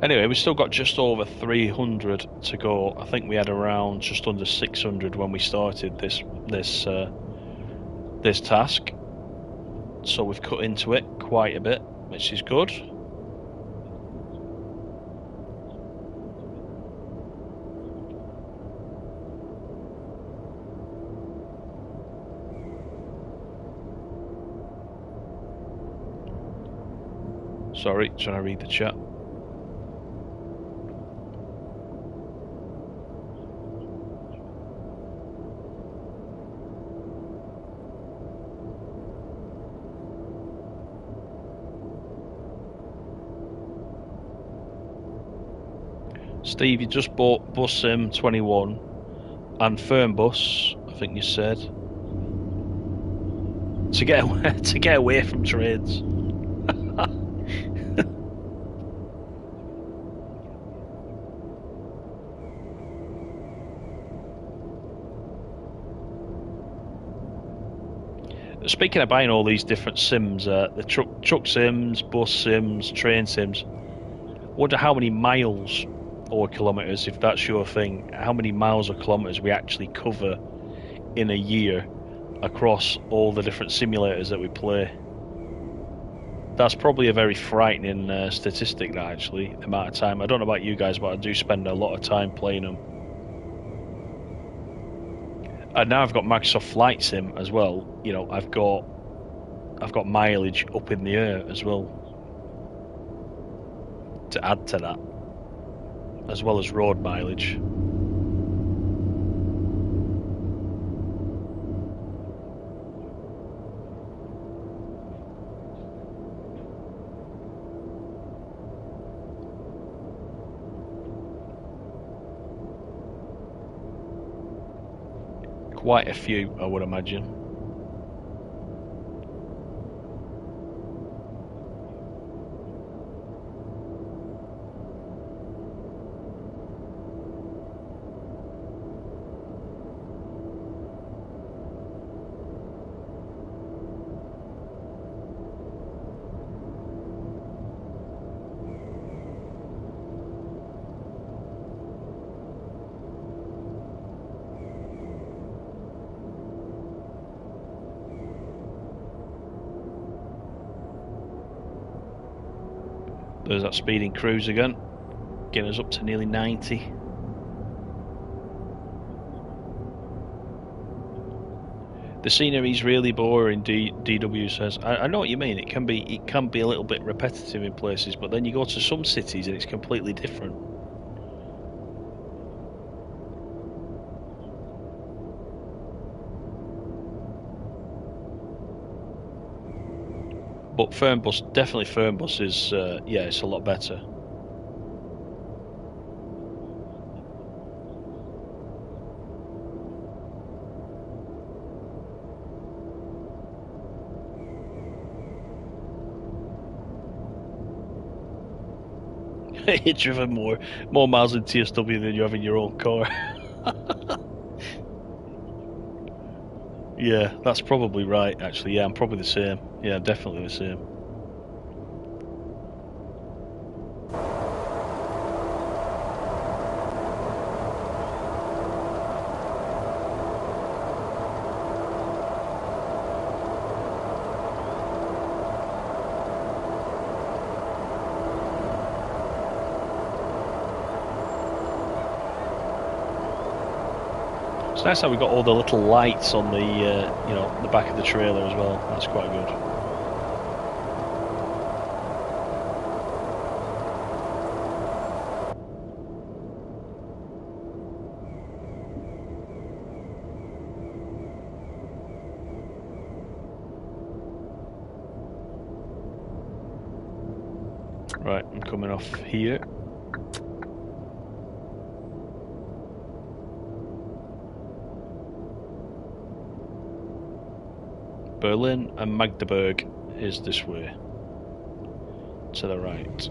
Anyway, we've still got just over 300 to go. I think we had around just under 600 when we started this task. So we've cut into it quite a bit, which is good. Sorry, trying to read the chat. Steve, you just bought Bus Sim 21 and Fernbus, I think you said, to get away from trades. Speaking of buying all these different sims, the truck sims, bus sims, train sims, wonder how many miles or kilometres, if that's your thing, how many miles or kilometres we actually cover in a year across all the different simulators that we play. That's probably a very frightening statistic, that actually, the amount of time. I don't know about you guys, but I do spend a lot of time playing them. And now I've got Microsoft Flight Sim as well. You know, I've got mileage up in the air as well to add to that, as well as road mileage. Quite a few, I would imagine. There's that speeding cruise again, getting us up to nearly 90. The scenery's really boring, DW says. I know what you mean. It can be a little bit repetitive in places, but then you go to some cities and it's completely different. But Fernbus, definitely Fernbus is, yeah, it's a lot better. You've driven more miles in TSW than you have in your own car. Yeah, that's probably right, actually. Yeah, I'm probably the same. Yeah, definitely the same. It's nice how we got all the little lights on the, you know, the back of the trailer as well. That's quite good. Right, I'm coming off here. Berlin and Magdeburg is this way, to the right.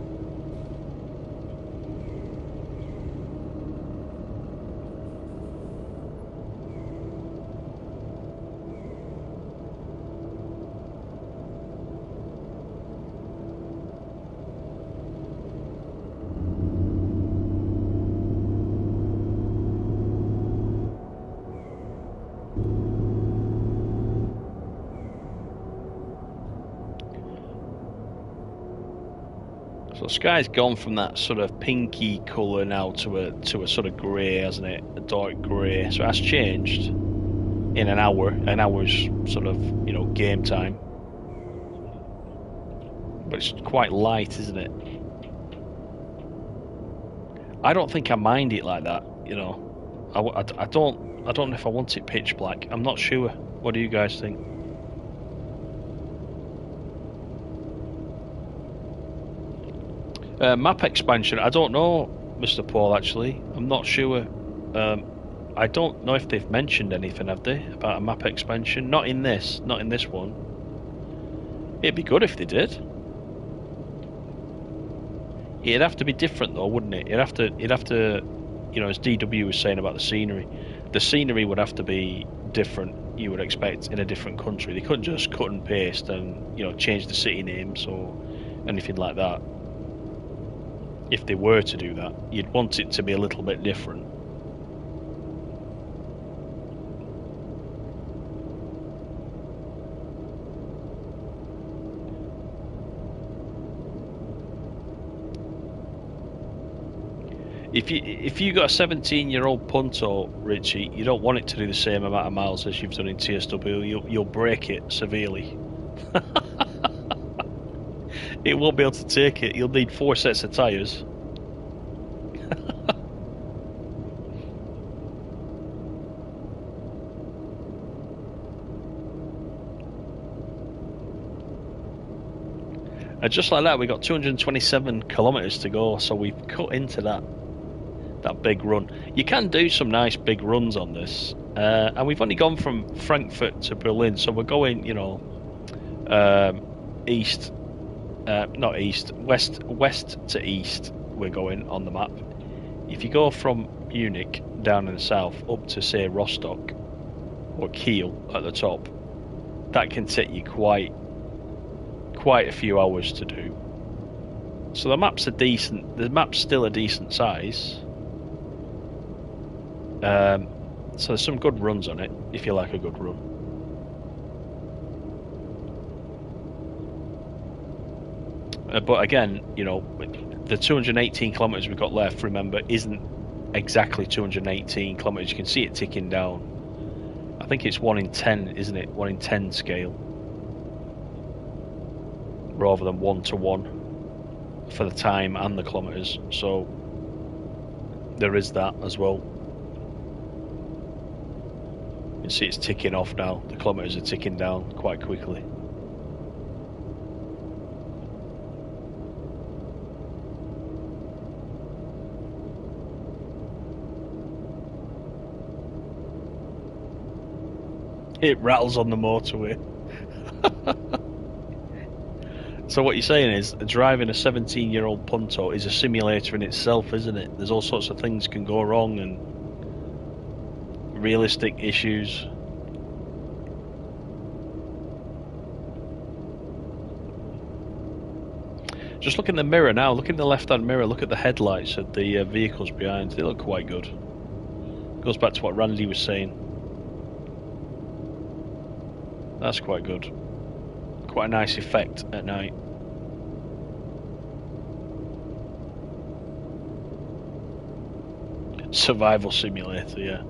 So the sky's gone from that sort of pinky colour now to a sort of grey, hasn't it? A dark grey. So it has changed in an hour. An hour's sort of, you know, game time. But it's quite light, isn't it? I don't think I mind it like that, you know. I don't know if I want it pitch black. I'm not sure. What do you guys think? Map expansion, I don't know, Mr. Paul, actually. I'm not sure. I don't know if they've mentioned anything, have they, about a map expansion? Not in this one. It'd be good if they did. It'd have to be different though, wouldn't it? It'd have to, you know, as DW was saying about the scenery would have to be different, you would expect, in a different country. They couldn't just cut and paste and, you know, change the city names or anything like that. If they were to do that, you'd want it to be a little bit different. If you got a 17-year-old Punto, Richie, you don't want it to do the same amount of miles as you've done in TSW. You'll break it severely. It won't be able to take it. You'll need 4 sets of tyres. And just like that, we got 227 kilometres to go, so we've cut into that big run. You can do some nice big runs on this, and we've only gone from Frankfurt to Berlin, so we're going, you know, west to east. We're going on the map. If you go from Munich down in the south up to, say, Rostock or Kiel at the top, that can take you quite a few hours to do. So the map's still a decent size. So there's some good runs on it if you like a good run. But again, you know, the 218 kilometers we've got left, remember, isn't exactly 218 kilometers. You can see it ticking down. I think it's 1 in 10, isn't it? 1 in 10 scale, rather than 1 to 1 for the time and the kilometers. So there is that as well. You can see it's ticking off now. The kilometers are ticking down quite quickly. It rattles on the motorway. So what you're saying is driving a 17-year-old Punto is a simulator in itself, isn't it? There's all sorts of things can go wrong and realistic issues. Just look in the mirror now, look in the left-hand mirror, look at the headlights of the vehicles behind. They look quite good. Goes back to what Randy was saying. That's quite good. Quite a nice effect at night. Survival simulator, yeah.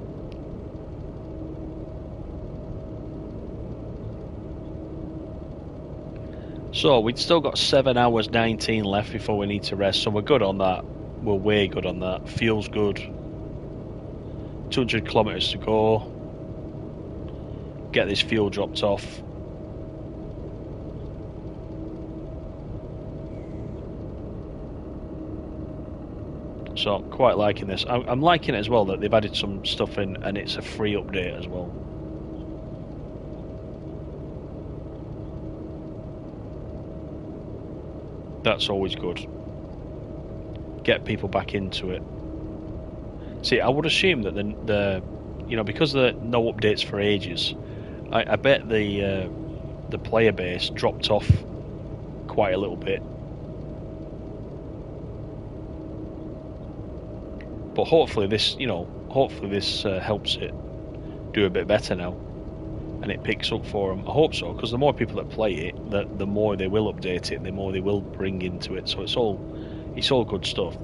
So we'd still got 7 hours 19 left before we need to rest, so we're good on that. We're way good on that. Fuel's good. 200 kilometers to go. Get this fuel dropped off. So I'm quite liking this. I'm liking it as well that they've added some stuff in and it's a free update as well. That's always good. Get people back into it. See, I would assume that the you know, because there are no updates for ages, I bet the player base dropped off quite a little bit. But hopefully this, you know, helps it do a bit better now, and it picks up for them. I hope so, because the more people that play it, the more they will update it, the more they will bring into it. So it's all good stuff.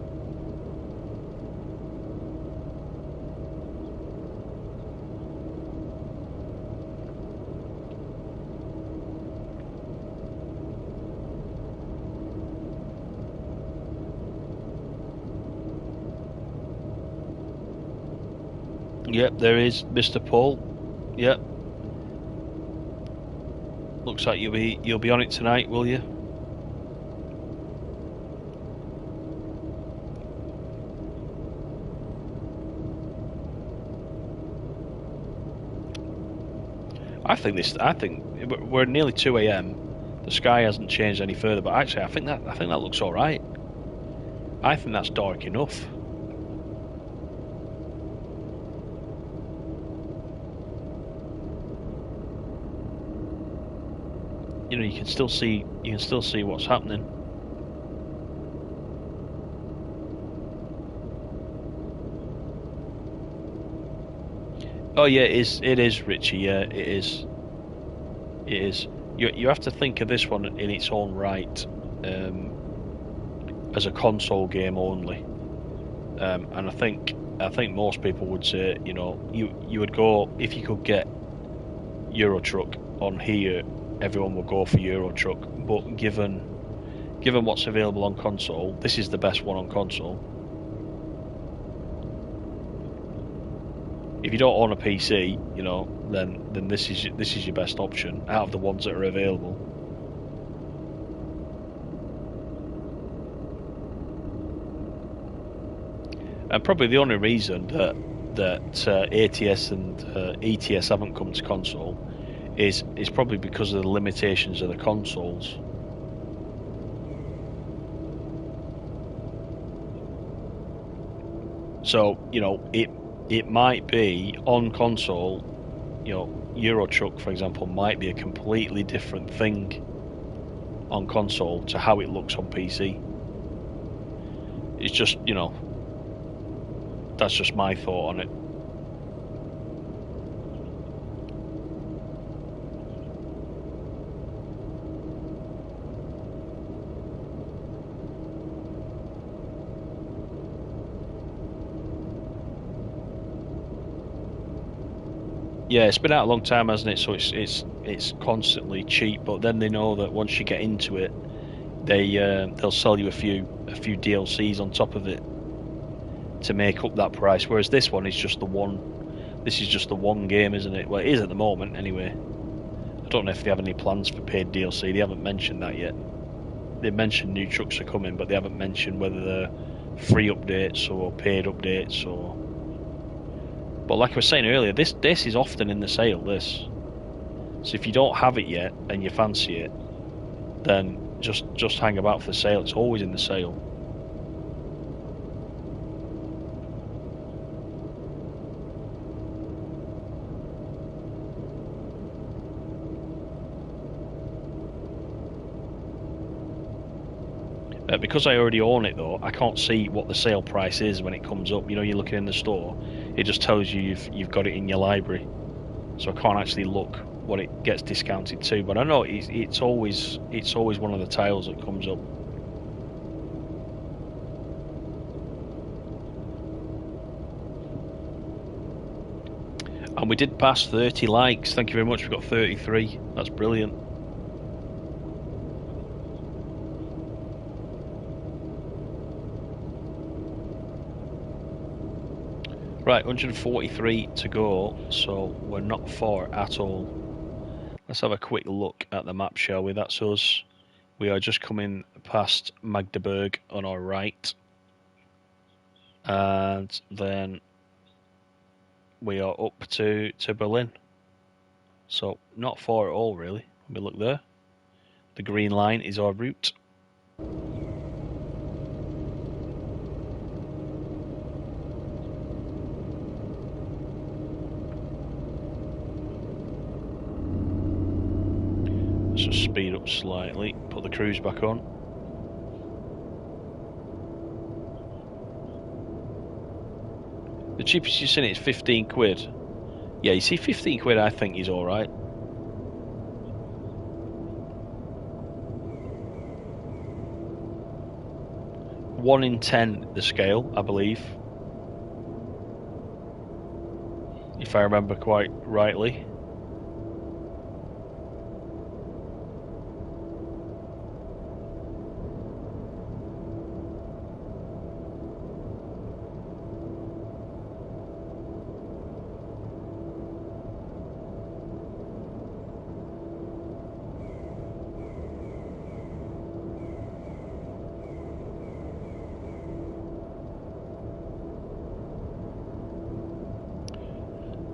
Yep, there is Mr. Paul. Yep. Looks like you'll be on it tonight, will you? I think we're nearly 2 a.m. The sky hasn't changed any further, but actually I think that looks all right. I think that's dark enough. You know, you can still see what's happening. Oh yeah, it is Richie. Yeah, it is. It is. You have to think of this one in its own right, as a console game only. And I think most people would say, you know, you would go, if you could get Euro Truck on here, everyone will go for Euro Truck. But given what's available on console, this is the best one on console. If you don't own a PC, you know, then this is your best option out of the ones that are available. And probably the only reason that ATS and ETS haven't come to console is probably because of the limitations of the consoles. So, you know, it might be on console, you know, Euro Truck, for example, might be a completely different thing on console to how it looks on PC. It's just, you know, that's just my thought on it. Yeah, it's been out a long time, hasn't it? So it's constantly cheap. But then they know that once you get into it, they'll sell you a few DLCs on top of it to make up that price. Whereas this one is just the one. This is just the one game, isn't it? Well, it is at the moment, anyway. I don't know if they have any plans for paid DLC. They haven't mentioned that yet. They mentioned new trucks are coming, but they haven't mentioned whether they're free updates or paid updates or. But like I was saying earlier, this is often in the sale. This, so if you don't have it yet and you fancy it, then just hang about for the sale. It's always in the sale. Because I already own it though, I can't see what the sale price is when it comes up. You know, you're looking in the store, it just tells you you've got it in your library, so I can't actually look what it gets discounted to. But I know it's always one of the tiles that comes up. And we did pass 30 likes. Thank you very much. We've got 33. That's brilliant. Right, 143 to go, so we're not far at all. Let's have a quick look at the map, shall we? That's us. We are just coming past Magdeburg on our right. And then we are up to Berlin. So not far at all, really. Let me look there. The green line is our route. So speed up slightly, put the cruise back on. The cheapest you've seen it is 15 quid. Yeah, you see 15 quid I think is alright. One in 10 the scale, I believe. If I remember quite rightly.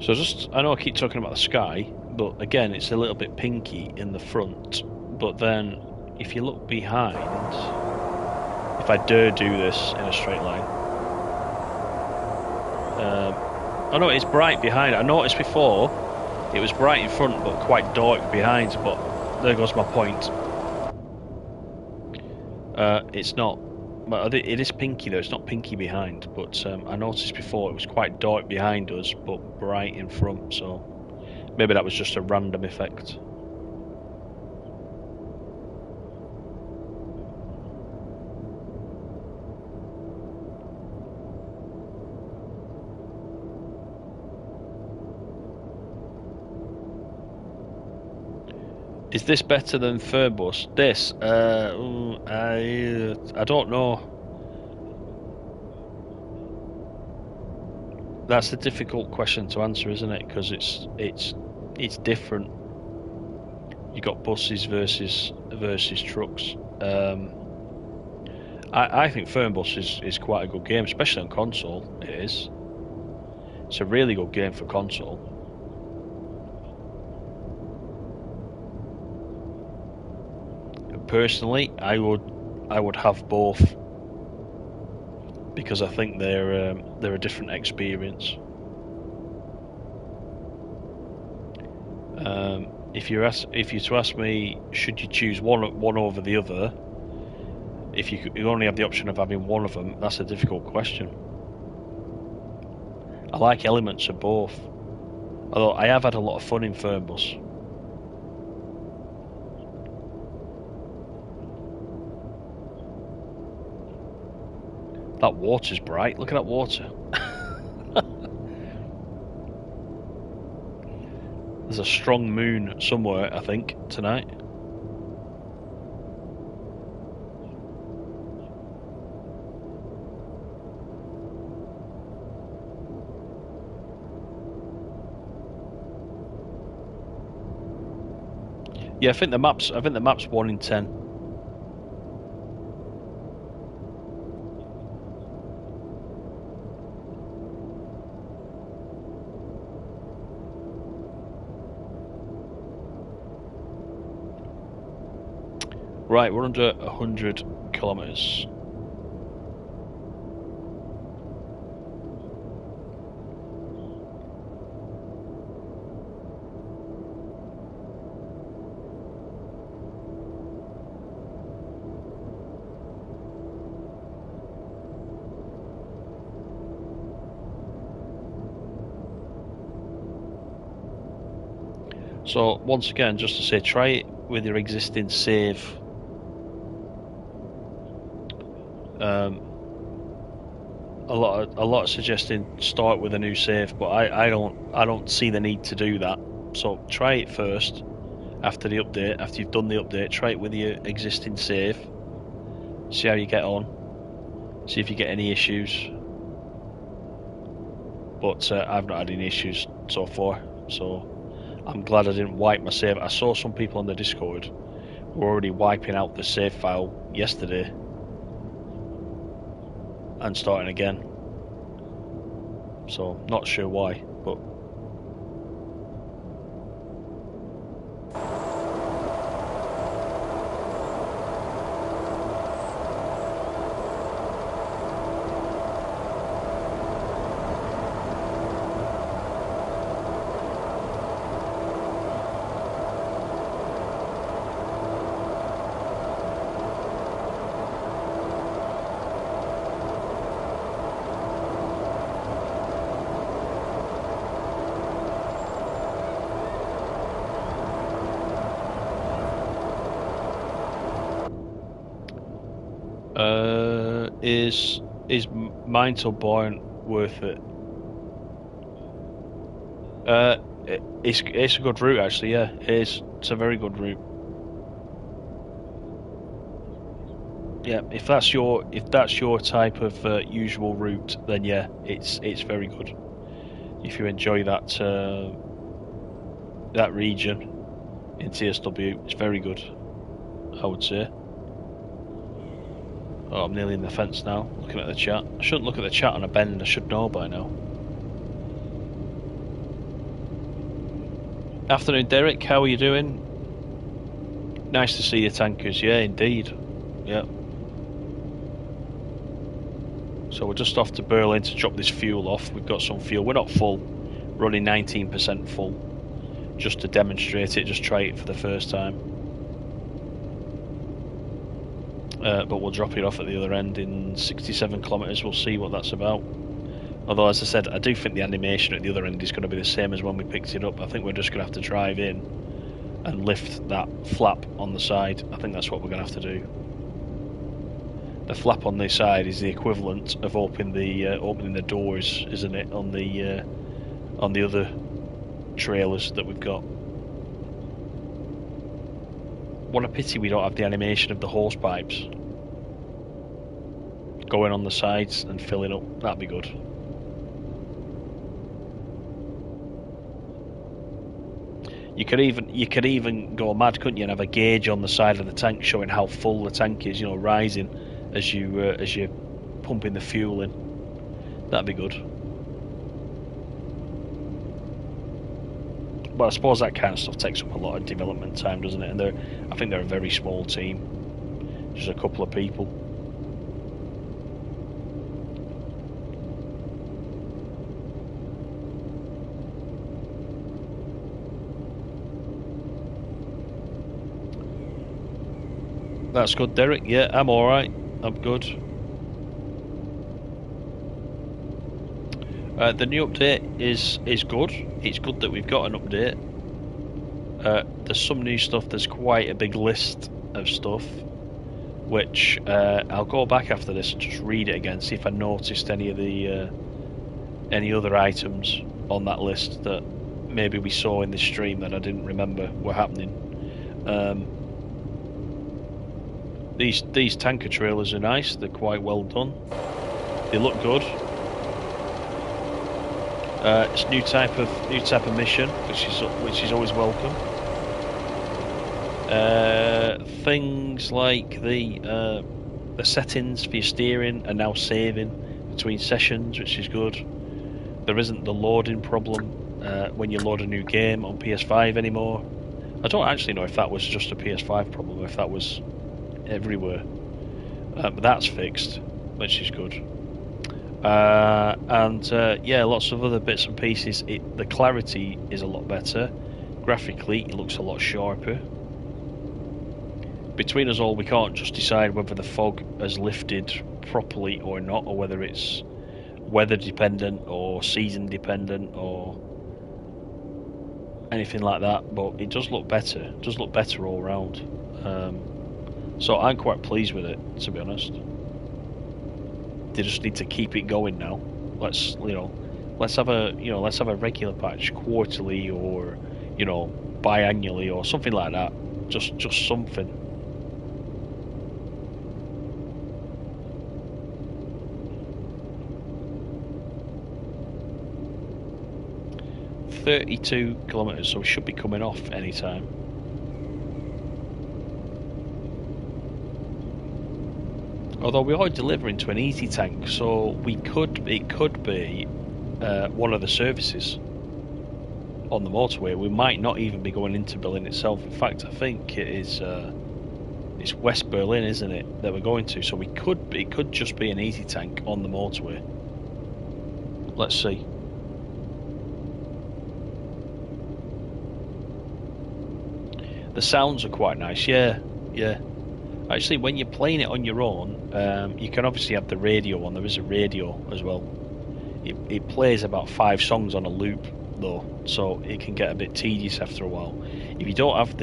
So I know I keep talking about the sky, but again, it's a little bit pinky in the front. But then, if you look behind, if I dare do this in a straight line, I know it's bright behind. I noticed before it was bright in front, but quite dark behind. But there goes my point. It's not. But it is pinky though, it's not pinky behind, but I noticed before it was quite dark behind us, but bright in front, so maybe that was just a random effect. Is this better than Fernbus? This? I don't know. That's a difficult question to answer, isn't it? Because it's different. You got buses versus trucks. I think Fernbus is quite a good game, especially on console. It is. It's a really good game for console. Personally, I would have both because I think they're a different experience. If you to ask me, should you choose one over the other? If you only have the option of having one of them, that's a difficult question. I like elements of both, although I have had a lot of fun in Fernbus. That water's bright. Look at that water. There's a strong moon somewhere, I think, tonight. Yeah, I think the map's 1 in 10. Right, we're under 100 kilometers. So once again, just to say, try it with your existing save. A lot of suggesting start with a new save, but I don't see the need to do that. So try it first after the update. After you've done the update, try it with your existing save. See how you get on. See if you get any issues. But I've not had any issues so far, so I'm glad I didn't wipe my save. I saw some people on the Discord were already wiping out the save file yesterday and starting again. So not sure why, but is Mine Till Born worth it? It's a good route actually. Yeah, it's a very good route. Yeah, if that's your type of usual route, then yeah, it's very good. If you enjoy that region in TSW, it's very good, I would say. Oh, I'm nearly in the fence now, looking at the chat. I shouldn't look at the chat on a bend, I should know by now. Afternoon, Derek, how are you doing? Nice to see you, tankers. Yeah, indeed. Yeah. So we're just off to Berlin to drop this fuel off. We've got some fuel. We're not full. We're only 19% full. Just to demonstrate it, just try it for the first time. But we'll drop it off at the other end in 67 kilometers. We'll see what that's about. Although, as I said, I do think the animation at the other end is going to be the same as when we picked it up. I think we're just going to have to drive in and lift that flap on the side. I think that's what we're going to have to do. The flap on the side is the equivalent of opening the doors, isn't it, on the other trailers that we've got. What a pity we don't have the animation of the hose pipes going on the sides and filling up. That'd be good. You could even go mad, couldn't you, and have a gauge on the side of the tank showing how full the tank is, you know, rising as you're pumping the fuel in. That'd be good. But I suppose that kind of stuff takes up a lot of development time, doesn't it? And I think they're a very small team, just a couple of people. That's good, Derek. Yeah, I'm alright. I'm good. The new update is good. It's good that we've got an update. There's some new stuff. There's quite a big list of stuff, which I'll go back after this and just read it again, see if I noticed any of the any other items on that list that maybe we saw in this stream that I didn't remember were happening. These tanker trailers are nice. They're quite well done. They look good. It's new type of mission, which is always welcome. Things like the settings for your steering are now saving between sessions, which is good. There isn't the loading problem when you load a new game on PS5 anymore. I don't actually know if that was just a PS5 problem or if that was everywhere. But that's fixed, which is good. Yeah, lots of other bits and pieces. The clarity is a lot better. Graphically, it looks a lot sharper. Between us all, we can't just decide whether the fog has lifted properly or not, or whether it's weather dependent or season dependent or anything like that, but it does look better. It does look better all round. So I'm quite pleased with it, to be honest. They just need to keep it going now. Let's have a regular patch quarterly or biannually or something like that. Just something. .32 kilometers, so we should be coming off anytime. Although we are delivering to an easy tank, so it could be one of the services on the motorway. We might not even be going into Berlin itself. In fact, I think it's West Berlin, isn't it, that we're going to? So it could just be an easy tank on the motorway. Let's see. The sounds are quite nice, yeah. Actually, when you're playing it on your own, you can obviously have the radio on. There is a radio as well. It plays about 5 songs on a loop, though, so it can get a bit tedious after a while. If you don't have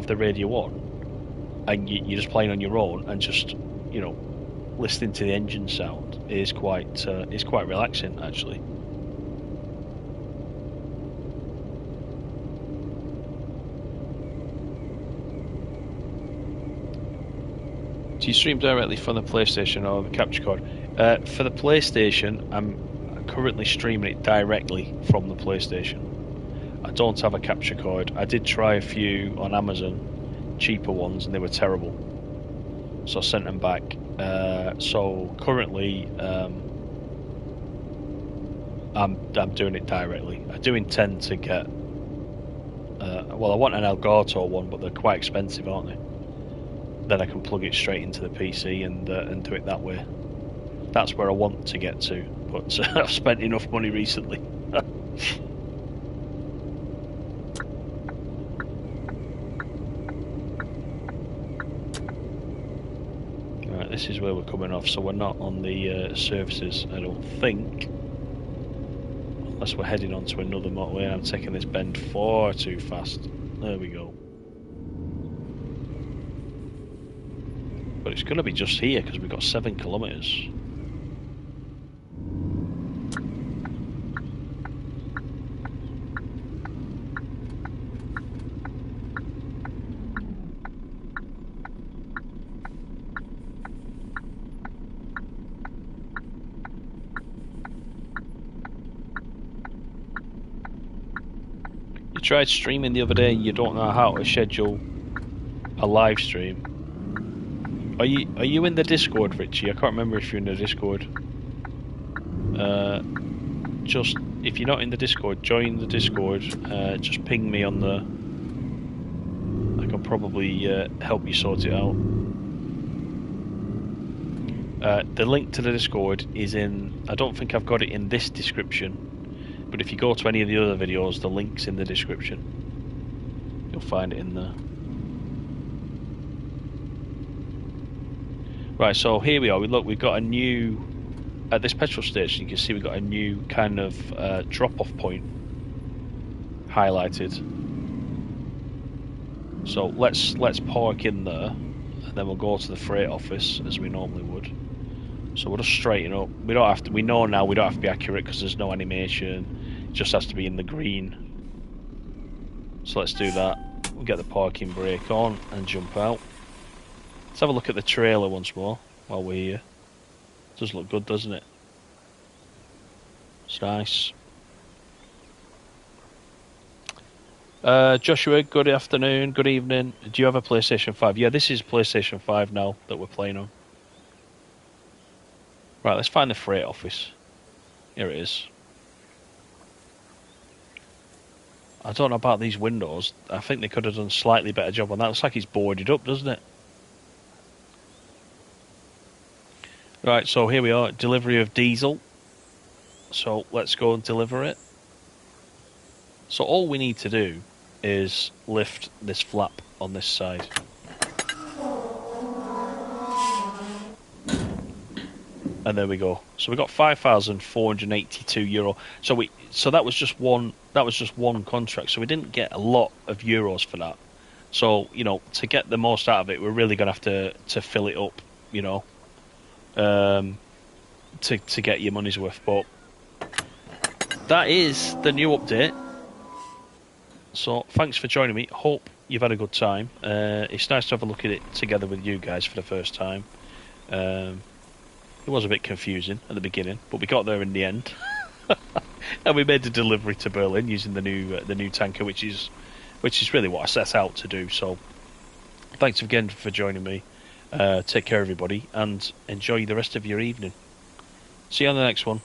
the radio on, and you're just playing on your own and just listening to the engine sound, is quite relaxing actually. Do you stream directly from the PlayStation or the capture card? For the PlayStation, I'm currently streaming it directly from the PlayStation. I don't have a capture card. I did try a few on Amazon, cheaper ones, and they were terrible. So I sent them back. So currently, I'm doing it directly. I do intend to get. Well, I want an Elgato one, but they're quite expensive, aren't they? Then I can plug it straight into the PC and do it that way. That's where I want to get to, but I've spent enough money recently. Right, this is where we're coming off, so we're not on the surfaces, I don't think. Unless we're heading onto another motorway and I'm taking this bend far too fast. There we go. But it's going to be just here because we've got 7 kilometers. You tried streaming the other day and you don't know how to schedule a live stream. Are you in the Discord, Richie? I can't remember if you're in the Discord. Just if you're not in the Discord, join the Discord. Just ping me on the. I can probably help you sort it out. The link to the Discord is in. I don't think I've got it in this description, but if you go to any of the other videos, the link's in the description. You'll find it in there. Right, so here we are. We've got a new at this petrol station. You can see we've got a new kind of drop-off point highlighted. So let's park in there, and then we'll go to the freight office as we normally would. So we'll just straighten up. We don't have to. We know now we don't have to be accurate because there's no animation. It just has to be in the green. So let's do that. We'll get the parking brake on and jump out. Let's have a look at the trailer once more while we're here. It does look good, doesn't it? It's nice. Joshua, good afternoon, good evening. Do you have a PlayStation 5? Yeah, this is PlayStation 5 now that we're playing on. Right, let's find the freight office. Here it is. I don't know about these windows. I think they could have done a slightly better job on that. Looks like it's boarded up, doesn't it? Right, so here we are. Delivery of diesel. So let's go and deliver it. So all we need to do is lift this flap on this side. And there we go. So we got €5,482. So that was just one contract. So we didn't get a lot of euros for that. So, you know, to get the most out of it, we're really gonna have to fill it up, you know. To get your money's worth. But that is the new update. So thanks for joining me. Hope you've had a good time. It's nice to have a look at it together with you guys for the first time. It was a bit confusing at the beginning, but we got there in the end. And we made the delivery to Berlin using the new tanker, which is really what I set out to do. So thanks again for joining me. Take care, everybody, and enjoy the rest of your evening. See you on the next one.